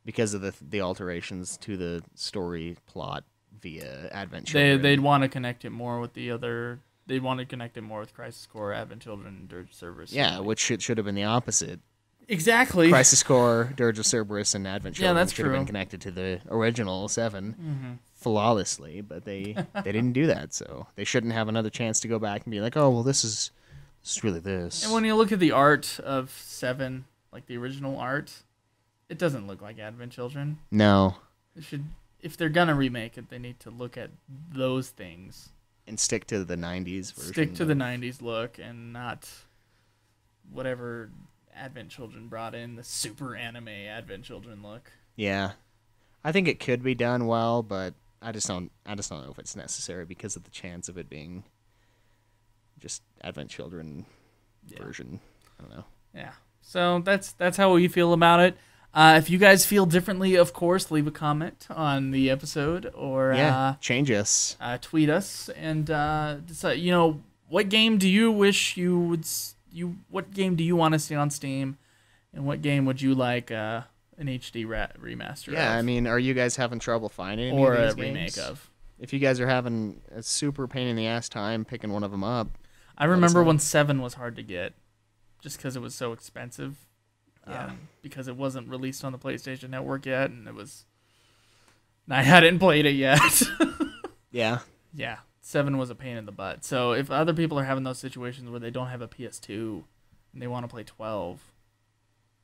because of the alterations to the story plot via Advent Children. They'd want to connect it more with the other. They'd want to connect it more with Crisis Core, Advent Children, and Dirge of Cerberus. Yeah, which should have been the opposite. Exactly. Crisis Core, Dirge of Cerberus, and Advent Yeah, Children that's should have been true. connected to the original 7 Mm-hmm. flawlessly, but they didn't do that, so they shouldn't have another chance to go back and be like, oh, well, this is really this. And when you look at the art of 7, like the original art, it doesn't look like Advent Children. No, It should, if they're gonna remake it, they need to look at those things. and stick to the 90s version. Stick to the 90s look and not whatever Advent Children brought in, the super anime Advent Children look. Yeah, I think it could be done well, but I just don't know if it's necessary because of the chance of it being just Advent Children version. I don't know. Yeah. So that's how we feel about it. If you guys feel differently, of course, leave a comment on the episode or Change us. tweet us and decide. You know, what game do you wish you would? What game do you want to see on Steam, and what game would you like an HD remaster? Yeah, of, I mean, are you guys having trouble finding any or of a these remake games? of. If you guys are having a super pain in the ass time picking one of them up, I remember when 7 was hard to get, just because it was so expensive. Yeah. Because it wasn't released on the PlayStation Network yet, and I hadn't played it yet. yeah, Yeah, 7 was a pain in the butt. So if other people are having those situations where they don't have a PS2 and they want to play 12,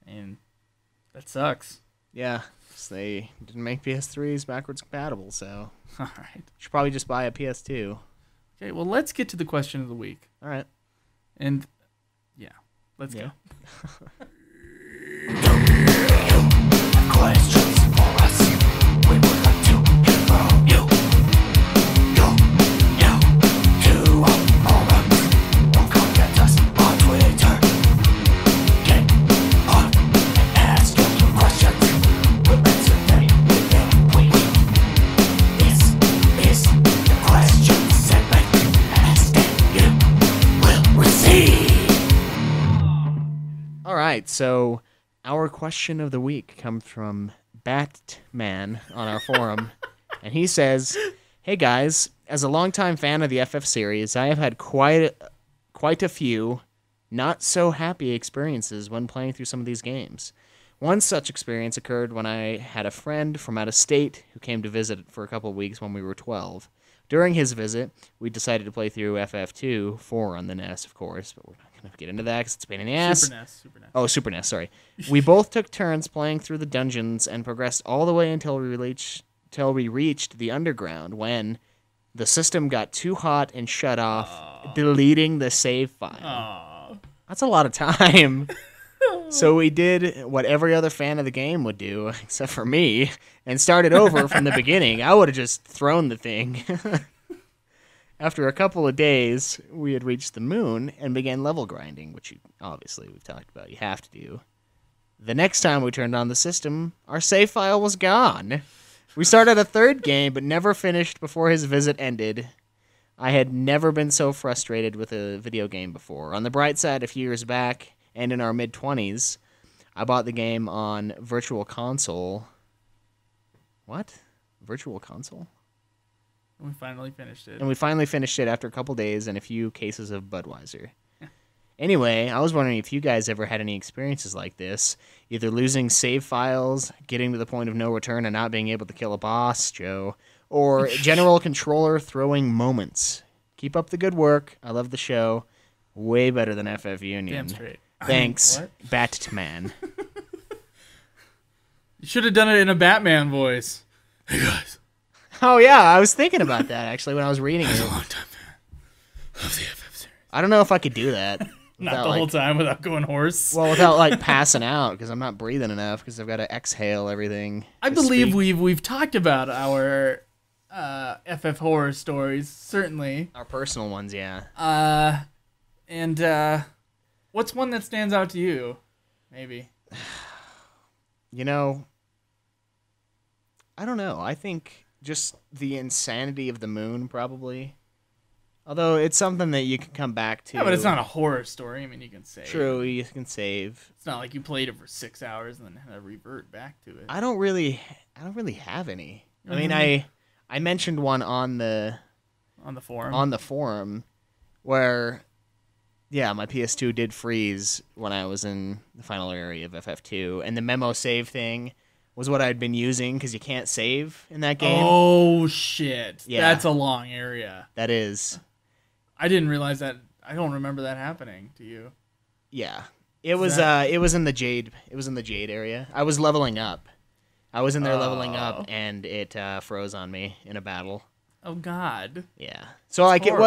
and that sucks. yeah, 'cause they didn't make PS3s backwards compatible, so All right. you should probably just buy a PS2. Okay, well, let's get to the question of the week. All right. And, yeah, let's Yeah. go. Questions for us. We would like to hear from you. You to our forums or contact us on Twitter. Get on and ask your questions. We'll answer them within a week. This is the question segment. Ask and you will receive. All right, so our question of the week comes from Batman on our forum, and he says, "Hey guys, as a longtime fan of the FF series, I have had quite a few not so happy experiences when playing through some of these games. One such experience occurred when I had a friend from out of state who came to visit for a couple of weeks when we were 12. During his visit, we decided to play through FF2, 4 on the NES, of course, but we're not going to get into that because it's a pain in the ass. Super NES. Oh, Super NES, sorry. We both took turns playing through the dungeons and progressed all the way until we reached the underground when the system got too hot and shut off, deleting the save file. Aww. That's a lot of time. So we did what every other fan of the game would do, except for me, and started over from the beginning. I would have just thrown the thing. After a couple of days, we had reached the moon and began level grinding, which obviously we've talked about you have to do. The next time we turned on the system, our save file was gone. We started a third game, but never finished before his visit ended. I had never been so frustrated with a video game before. On the bright side, a few years back, and in our mid-20s, I bought the game on Virtual Console. What? Virtual Console? We finally finished it. And we finally finished it after a couple days and a few cases of Budweiser. Anyway, I was wondering if you guys ever had any experiences like this, either losing save files, getting to the point of no return and not being able to kill a boss, Joe, or general controller throwing moments. Keep up the good work. I love the show. Way better than FF Union. Damn straight. Thanks, What? Batman. You should have done it in a Batman voice. Hey guys. Oh, yeah, I was thinking about that, actually, when I was reading it. Long time fan of the FF series. I don't know if I could do that. Not the whole time without going hourse. Well, without, like, passing out, because I'm not breathing enough, because I've got to exhale everything. I to believe speak. we've talked about our FF horror stories, certainly. Our personal ones, yeah. And what's one that stands out to you? Maybe. You know, I don't know. I think just the insanity of the moon, probably. Although it's something that you can come back to. Yeah, but it's not a horror story. I mean, you can save. True, you can save. It's not like you played it for 6 hours and then had to revert back to it. I don't really have any. I mean, I mentioned one on the forum. Where, yeah, my PS2 did freeze when I was in the final area of FF2, and the memo save thing was what I'd been using because you can't save in that game. Oh shit! Yeah. That's a long area. That is, I didn't realize that. I don't remember that happening to you. yeah. It was in the Jade. It was in the Jade area. I was leveling up. I was in there leveling up, and it froze on me in a battle. Oh god. Yeah. So like horrible.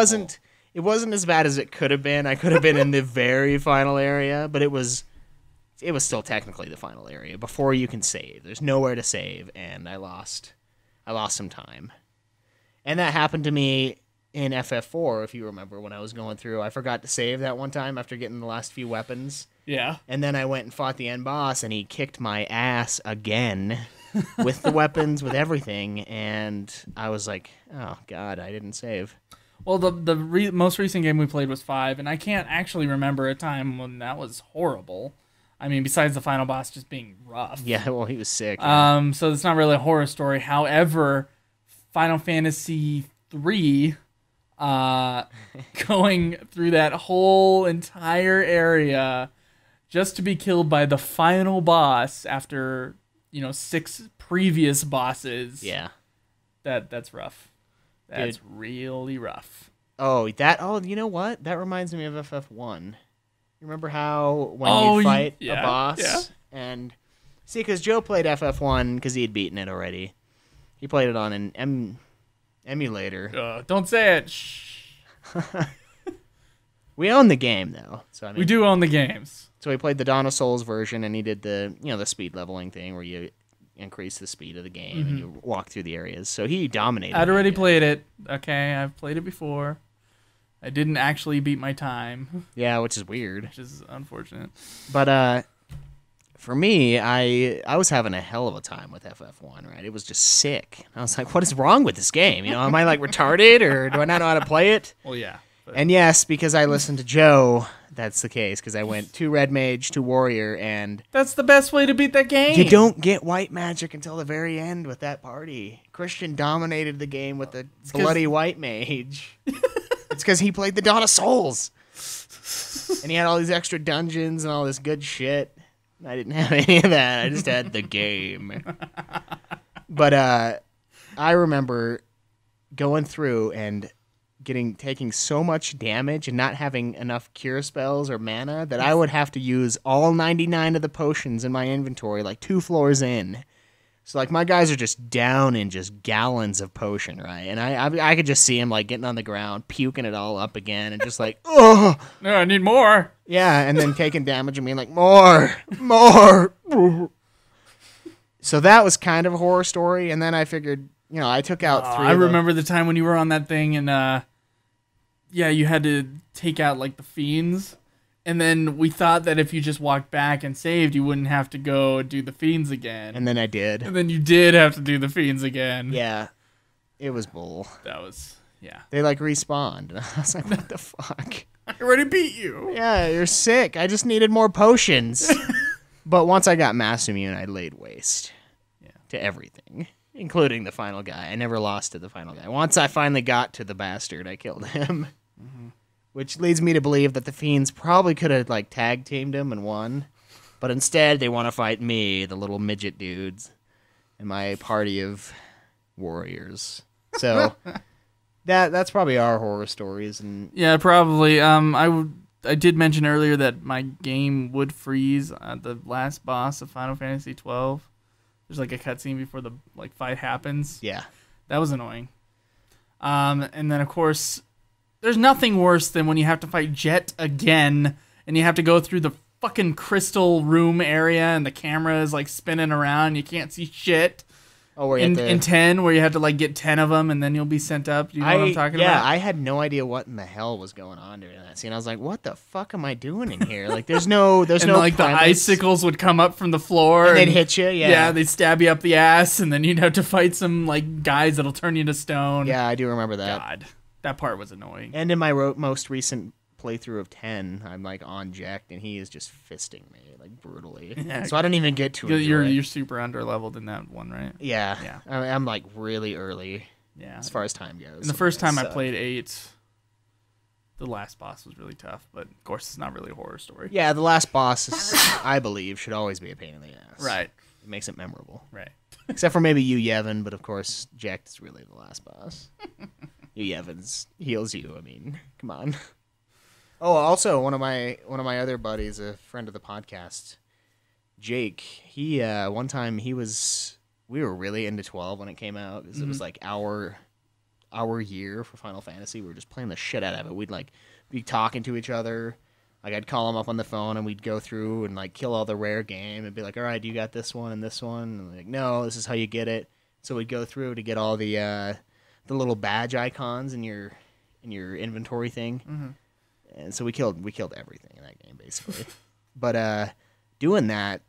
it wasn't as bad as it could have been. I could have been in the very final area, but it was still technically the final area before you can save. There's nowhere to save, and I lost some time. And that happened to me in FF4, if you remember, when I was going through. I forgot to save that one time after getting the last few weapons. Yeah. And then I went and fought the end boss, and he kicked my ass again with the weapons, with everything. And I was like, oh, God, I didn't save. Well, the most recent game we played was 5, and I can't actually remember a time when that was horrible. I mean, besides the final boss just being rough. Yeah, well, he was sick. So it's not really a horror story. However, Final Fantasy 3, going through that whole entire area just to be killed by the final boss after, 6 previous bosses. Yeah. That's rough. That's really rough. Oh, you know what? That reminds me of FF1. You remember how when you fight a boss and see, because Joe played FF1 because he had beaten it already. He played it on an emulator. Don't say it. Shh. We own the game though, so I mean, We do own the games. So he played the Dawn of Souls version, and he did the the speed leveling thing where you increase the speed of the game and you walk through the areas. So he dominated. I'd already played it. Okay, I've played it before. I didn't actually beat my time, Yeah, which is weird. which is unfortunate. But for me, I was having a hell of a time with FF1, right? It was just sick. I was like, what is wrong with this game? Am I like retarded, or do I not know how to play it? Well, yeah. But And yes, because I listened to Joe, that's the case, because I went to Red Mage, to Warrior, and that's the best way to beat that game. you don't get white magic until the very end with that party. Christian dominated the game with the bloody white mage. It's because he played the Dawn of Souls. And he had all these extra dungeons and all this good shit. I didn't have any of that. I just had the game. But I remember going through and taking so much damage and not having enough cure spells or mana that I would have to use all 99 of the potions in my inventory like 2 floors in. So like my guys are just down in just gallons of potion, right? And I could just see him like getting on the ground, puking it all up again, and just like, oh, No, I need more. yeah, and then taking damage and being like, more. So that was kind of a horror story, and then I figured, I took out 3. I remember the time when you were on that thing, and you had to take out like the fiends, and then we thought that if you just walked back and saved, you wouldn't have to go do the fiends again. And then I did. And then you did have to do the fiends again. Yeah, it was bull. That was, yeah. They like respawned, and I was like, what the fuck? I already beat you. Yeah, you're sick. I just needed more potions. But once I got Mass Immune, I laid waste to everything, including the final guy. I never lost to the final guy. Once I finally got to the bastard, I killed him. which leads me to believe that the Fiends probably could have like tag teamed him and won, but instead they want to fight me, the little midget dudes, and my party of warriors. So that's probably our horror stories. And yeah, probably. I did mention earlier that my game would freeze at the last boss of Final Fantasy 12. There's like a cutscene before the like fight happens. yeah, That was annoying. And then of course, there's nothing worse than when you have to fight Jet again, and you have to go through the fucking crystal room area, and the camera is like spinning around. You can't see shit. oh, we're In 10, where you have to like get 10 of them, and then you'll be sent up. Do you know what I'm talking about? Yeah, I had no idea what in the hell was going on during that scene. I was like, "What the fuck am I doing in here?" Like, there's no And like the premise. icicles would come up from the floor, And they'd hit you. Yeah, Yeah, they'd stab you up the ass, and then you'd have to fight some like guys that'll turn you to stone. yeah, I do remember that. God, that part was annoying. And in my most recent playthrough of 10, I'm like on Jack, and he is just fisting me like brutally. Yeah. So I don't even get to enjoy You're it. super under leveled in that one, right? Yeah, Yeah. I'm like really early Yeah. as far as time goes. And the first time I So- played 8, the last boss was really tough, but of course it's not really a horror story. Yeah, the last boss, I believe, should always be a pain in the ass. Right. It makes it memorable. Right. Except for maybe you, Yevon, but of course, Jack is really the last boss. You, Yevon's heals you. I mean, come on. Oh, also one of my other buddies, a friend of the podcast, Jake. He one time we were really into 12 when it came out because it was like our year for Final Fantasy. We were just playing the shit out of it. We'd like be talking to each other. Like I'd call him up on the phone and we'd go through and like kill all the rare game and be like, all right, you got this one and this one. And like, no, this is how you get it. So we'd go through to get all the little badge icons in your inventory thing. Mm-hmm. And so we killed everything in that game basically. But doing that,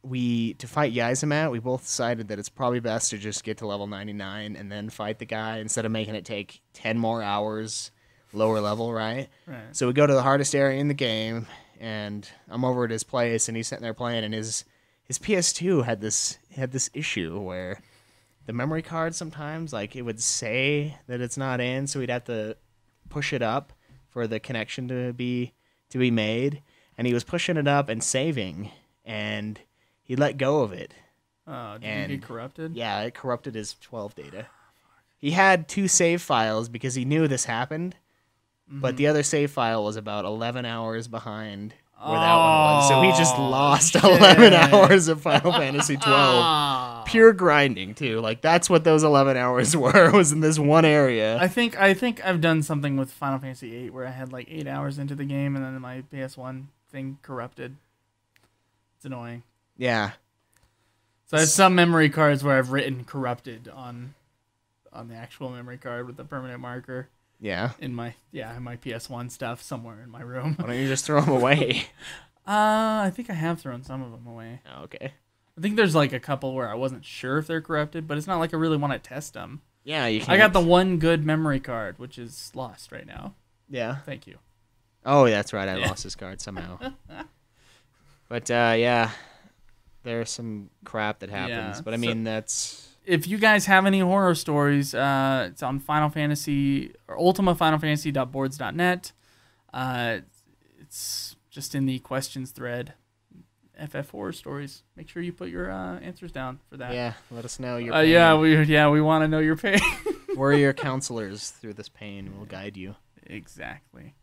to fight Yaizamat, we both decided that it's probably best to just get to level 99 and then fight the guy instead of making it take 10 more hours lower level, right? Right. So we go to the hardest area in the game, and I'm over at his place, and he's sitting there playing, and his PS2 had this issue where the memory card sometimes, like, it would say that it's not in, so we'd have to push it up for the connection to be made, and he was pushing it up and saving, and he let go of it. Oh, did And- you get corrupted? Yeah, it corrupted his 12 data. He had 2 save files because he knew this happened, but the other save file was about 11 hours behind where that one was. So he just lost 11 hours of Final Fantasy 12. Pure grinding, too. Like, that's what those 11 hours were, was in this one area. I think I've done something with Final Fantasy 8 where I had like 8 hours into the game and then my PS1 thing corrupted. It's annoying. Yeah. So I have some memory cards where I've written corrupted on the actual memory card with the permanent marker Yeah. in my PS1 stuff somewhere in my room. Why don't you just throw them away? I think I have thrown some of them away. Oh, okay. I think there's like a couple where I wasn't sure if they're corrupted, but it's not like I really want to test them. Yeah, you can. I got the one good memory card, which is lost right now. Yeah. Thank you. Oh, that's right. I Yeah. lost this card somehow. But, yeah. There's some crap that happens. Yeah, But, I mean, that's... If you guys have any horror stories, it's on Final Fantasy or ultimafinalfantasy.boards.net. It's just in the questions thread. FF horror stories. Make sure you put your answers down for that. Yeah, let us know your We want to know your pain. We're your counselors through this pain. We'll guide you. Exactly.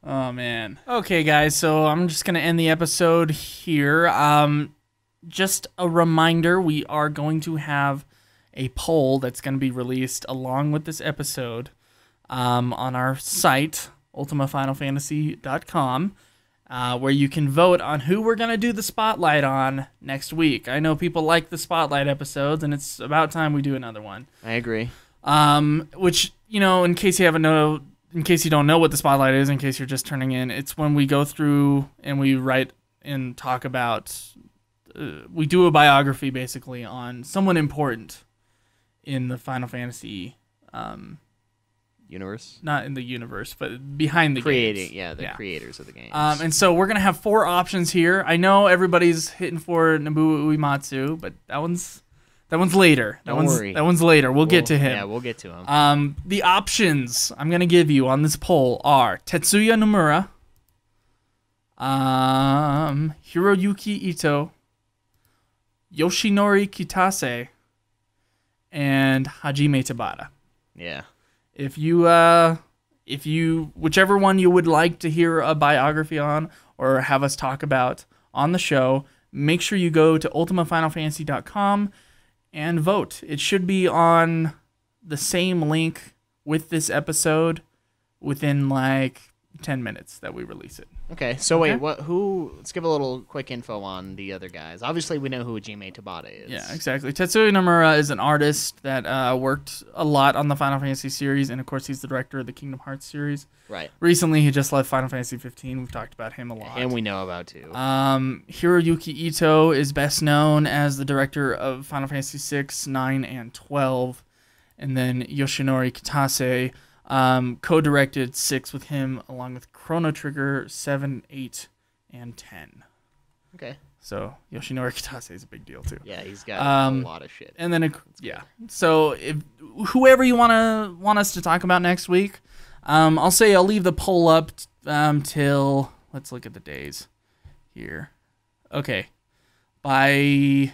Oh man. Okay, guys. So I'm just gonna end the episode here. Just a reminder: we are going to have a poll that's going to be released along with this episode on our site, ultimafinalfantasy.com, where you can vote on who we're going to do the spotlight on next week. I know people like the spotlight episodes, and it's about time we do another one. I agree. Which, in case you don't know what the spotlight is, in case you're just turning in, it's when we go through and we write and talk about, we do a biography basically on someone important in the Final Fantasy, Universe? not in the universe, but behind the Creating, games. yeah, the creators of the games. And so we're going to have 4 options here. I know everybody's hitting for Nobuo Uematsu, but that one's That one's later. Don't worry. That one's later. We'll get to him. Yeah, we'll get to him. The options I'm gonna give you on this poll are Tetsuya Nomura, Hiroyuki Ito, Yoshinori Kitase, and Hajime Tabata. Yeah. If you whichever one you would like to hear a biography on or have us talk about on the show, make sure you go to ultimafinalfantasy.com and vote. It should be on the same link with this episode within like 10 minutes that we release it. Okay, so wait, let's give a little quick info on the other guys. Obviously, we know who Hajime Tabata is. Yeah, exactly. Tetsuya Nomura is an artist that worked a lot on the Final Fantasy series, and of course, he's the director of the Kingdom Hearts series. Right. Recently, he just left Final Fantasy 15. We've talked about him a lot. And we know about too. Hiroyuki Ito is best known as the director of Final Fantasy 6, 9, and 12. And then Yoshinori Kitase co-directed 6 with him, along with Chrono Trigger 7, 8, and 10. Okay. So Yoshinori Kitase is a big deal too. Yeah, he's got a lot of shit. And then so if whoever you want us to talk about next week, I'll leave the poll up till, let's look at the days here. Okay, by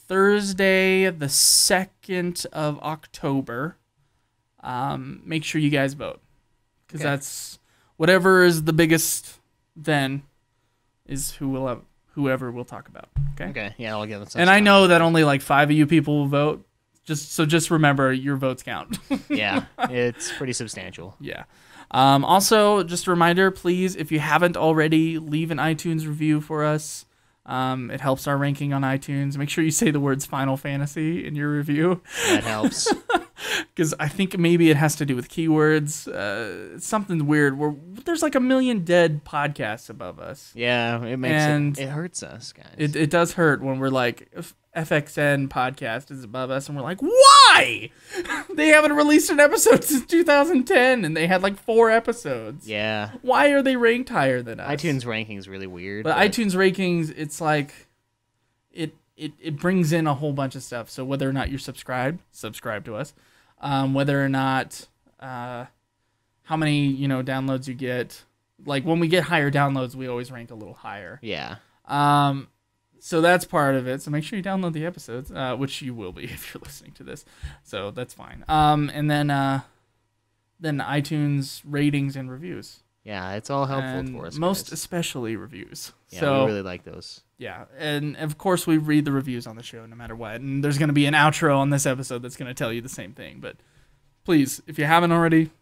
Thursday the 2nd of October. Make sure you guys vote, because that's whatever is the biggest then is whoever we'll talk about. Okay. Yeah, I'll give it some. And I know that only like 5 of you people will vote. Just remember your votes count. Yeah, it's pretty substantial. Yeah. Also, just a reminder, please, if you haven't already, leave an iTunes review for us. It helps our ranking on iTunes. Make sure you say the words Final Fantasy in your review. That helps. Because I think maybe it has to do with keywords. It's something weird where there's like 1 million dead podcasts above us. Yeah, it hurts us, guys. It does hurt when we're like, FXN podcast is above us, and we're like, why? They haven't released an episode since 2010, and they had like 4 episodes. Yeah. Why are they ranked higher than us? iTunes ranking's really weird. But iTunes rankings, it's like, it brings in a whole bunch of stuff. So whether or not you're subscribe to us. Whether or not, how many, downloads you get. Like when we get higher downloads, we always rank a little higher. Yeah. So that's part of it. So make sure you download the episodes, which you will be if you're listening to this. So that's fine. And then iTunes ratings and reviews. Yeah, it's all helpful for us. Most especially reviews. Yeah, so, we really like those. Yeah, and of course we read the reviews on the show no matter what. And there's going to be an outro on this episode that's going to tell you the same thing. But please, if you haven't already,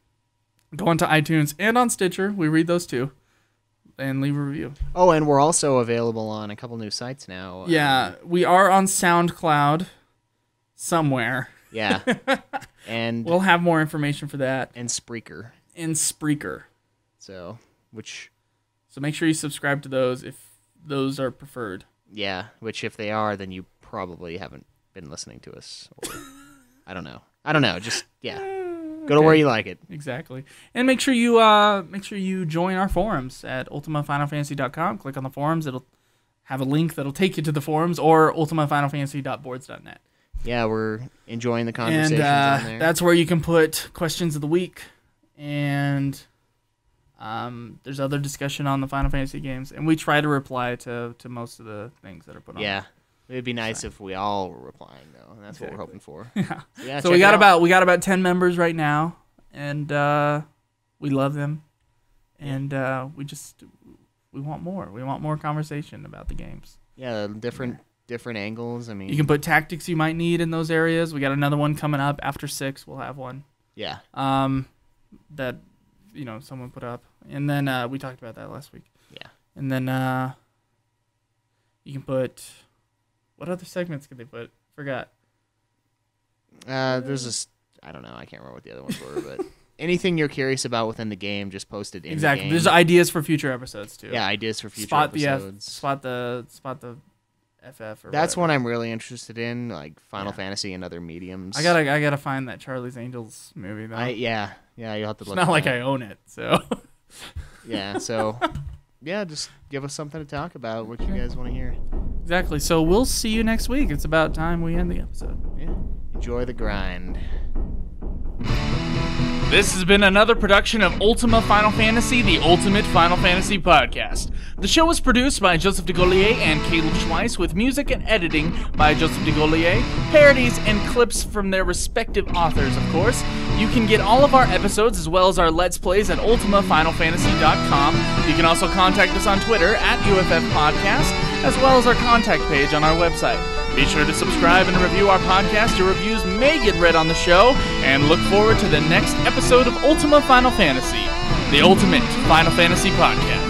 go onto iTunes and on Stitcher. We read those too. And leave a review. Oh, and we're also available on a couple new sites now. Yeah, we are on SoundCloud somewhere. Yeah. And we'll have more information for that. And Spreaker. So make sure you subscribe to those if those are preferred. Yeah, which if they are, then you probably haven't been listening to us. Or, I don't know. Just, yeah. Go to where you like it. Exactly. And make sure you join our forums at ultimafinalfantasy.com. Click on the forums. It'll have a link that'll take you to the forums, or ultimafinalfantasy.boards.net. Yeah, we're enjoying the conversations on there. That's where you can put questions of the week, and there's other discussion on the Final Fantasy games, and we try to reply to most of the things that are put on. Yeah. It'd be nice if we all were replying, though, and that's what we're hoping for. Yeah. So we got about 10 members right now, and we love them, and we want more. We want more conversation about the games. Yeah, different angles. I mean, you can put tactics you might need in those areas. We got another one coming up after 6. We'll have one. Yeah. That someone put up, and then we talked about that last week. Yeah. And then you can put. What other segments could they put? Forgot. There's this. I don't know. I can't remember what the other ones were, but anything you're curious about within the game, just post it in the game. There's ideas for future episodes too. Yeah, ideas for future episodes. Spot the FF. Or that's whatever. one I'm really interested in, like Final Fantasy and other mediums. I gotta find that Charlie's Angels movie though. Yeah. You'll have to look. It's not like I own it, so. Yeah. So. Yeah, just give us something to talk about. What you guys want to hear. Exactly. So we'll see you next week. It's about time we end the episode. Yeah. Enjoy the grind. This has been another production of Ultima Final Fantasy, the Ultimate Final Fantasy Podcast. The show was produced by Joseph DeGollier and Caleb Schweiss, with music and editing by Joseph DeGollier, parodies and clips from their respective authors, of course. You can get all of our episodes as well as our Let's Plays at ultimafinalfantasy.com. You can also contact us on Twitter at UFF Podcast, as well as our contact page on our website. Be sure to subscribe and review our podcast. Your reviews may get read on the show, and look forward to the next episode of Ultima Final Fantasy, the Ultimate Final Fantasy Podcast.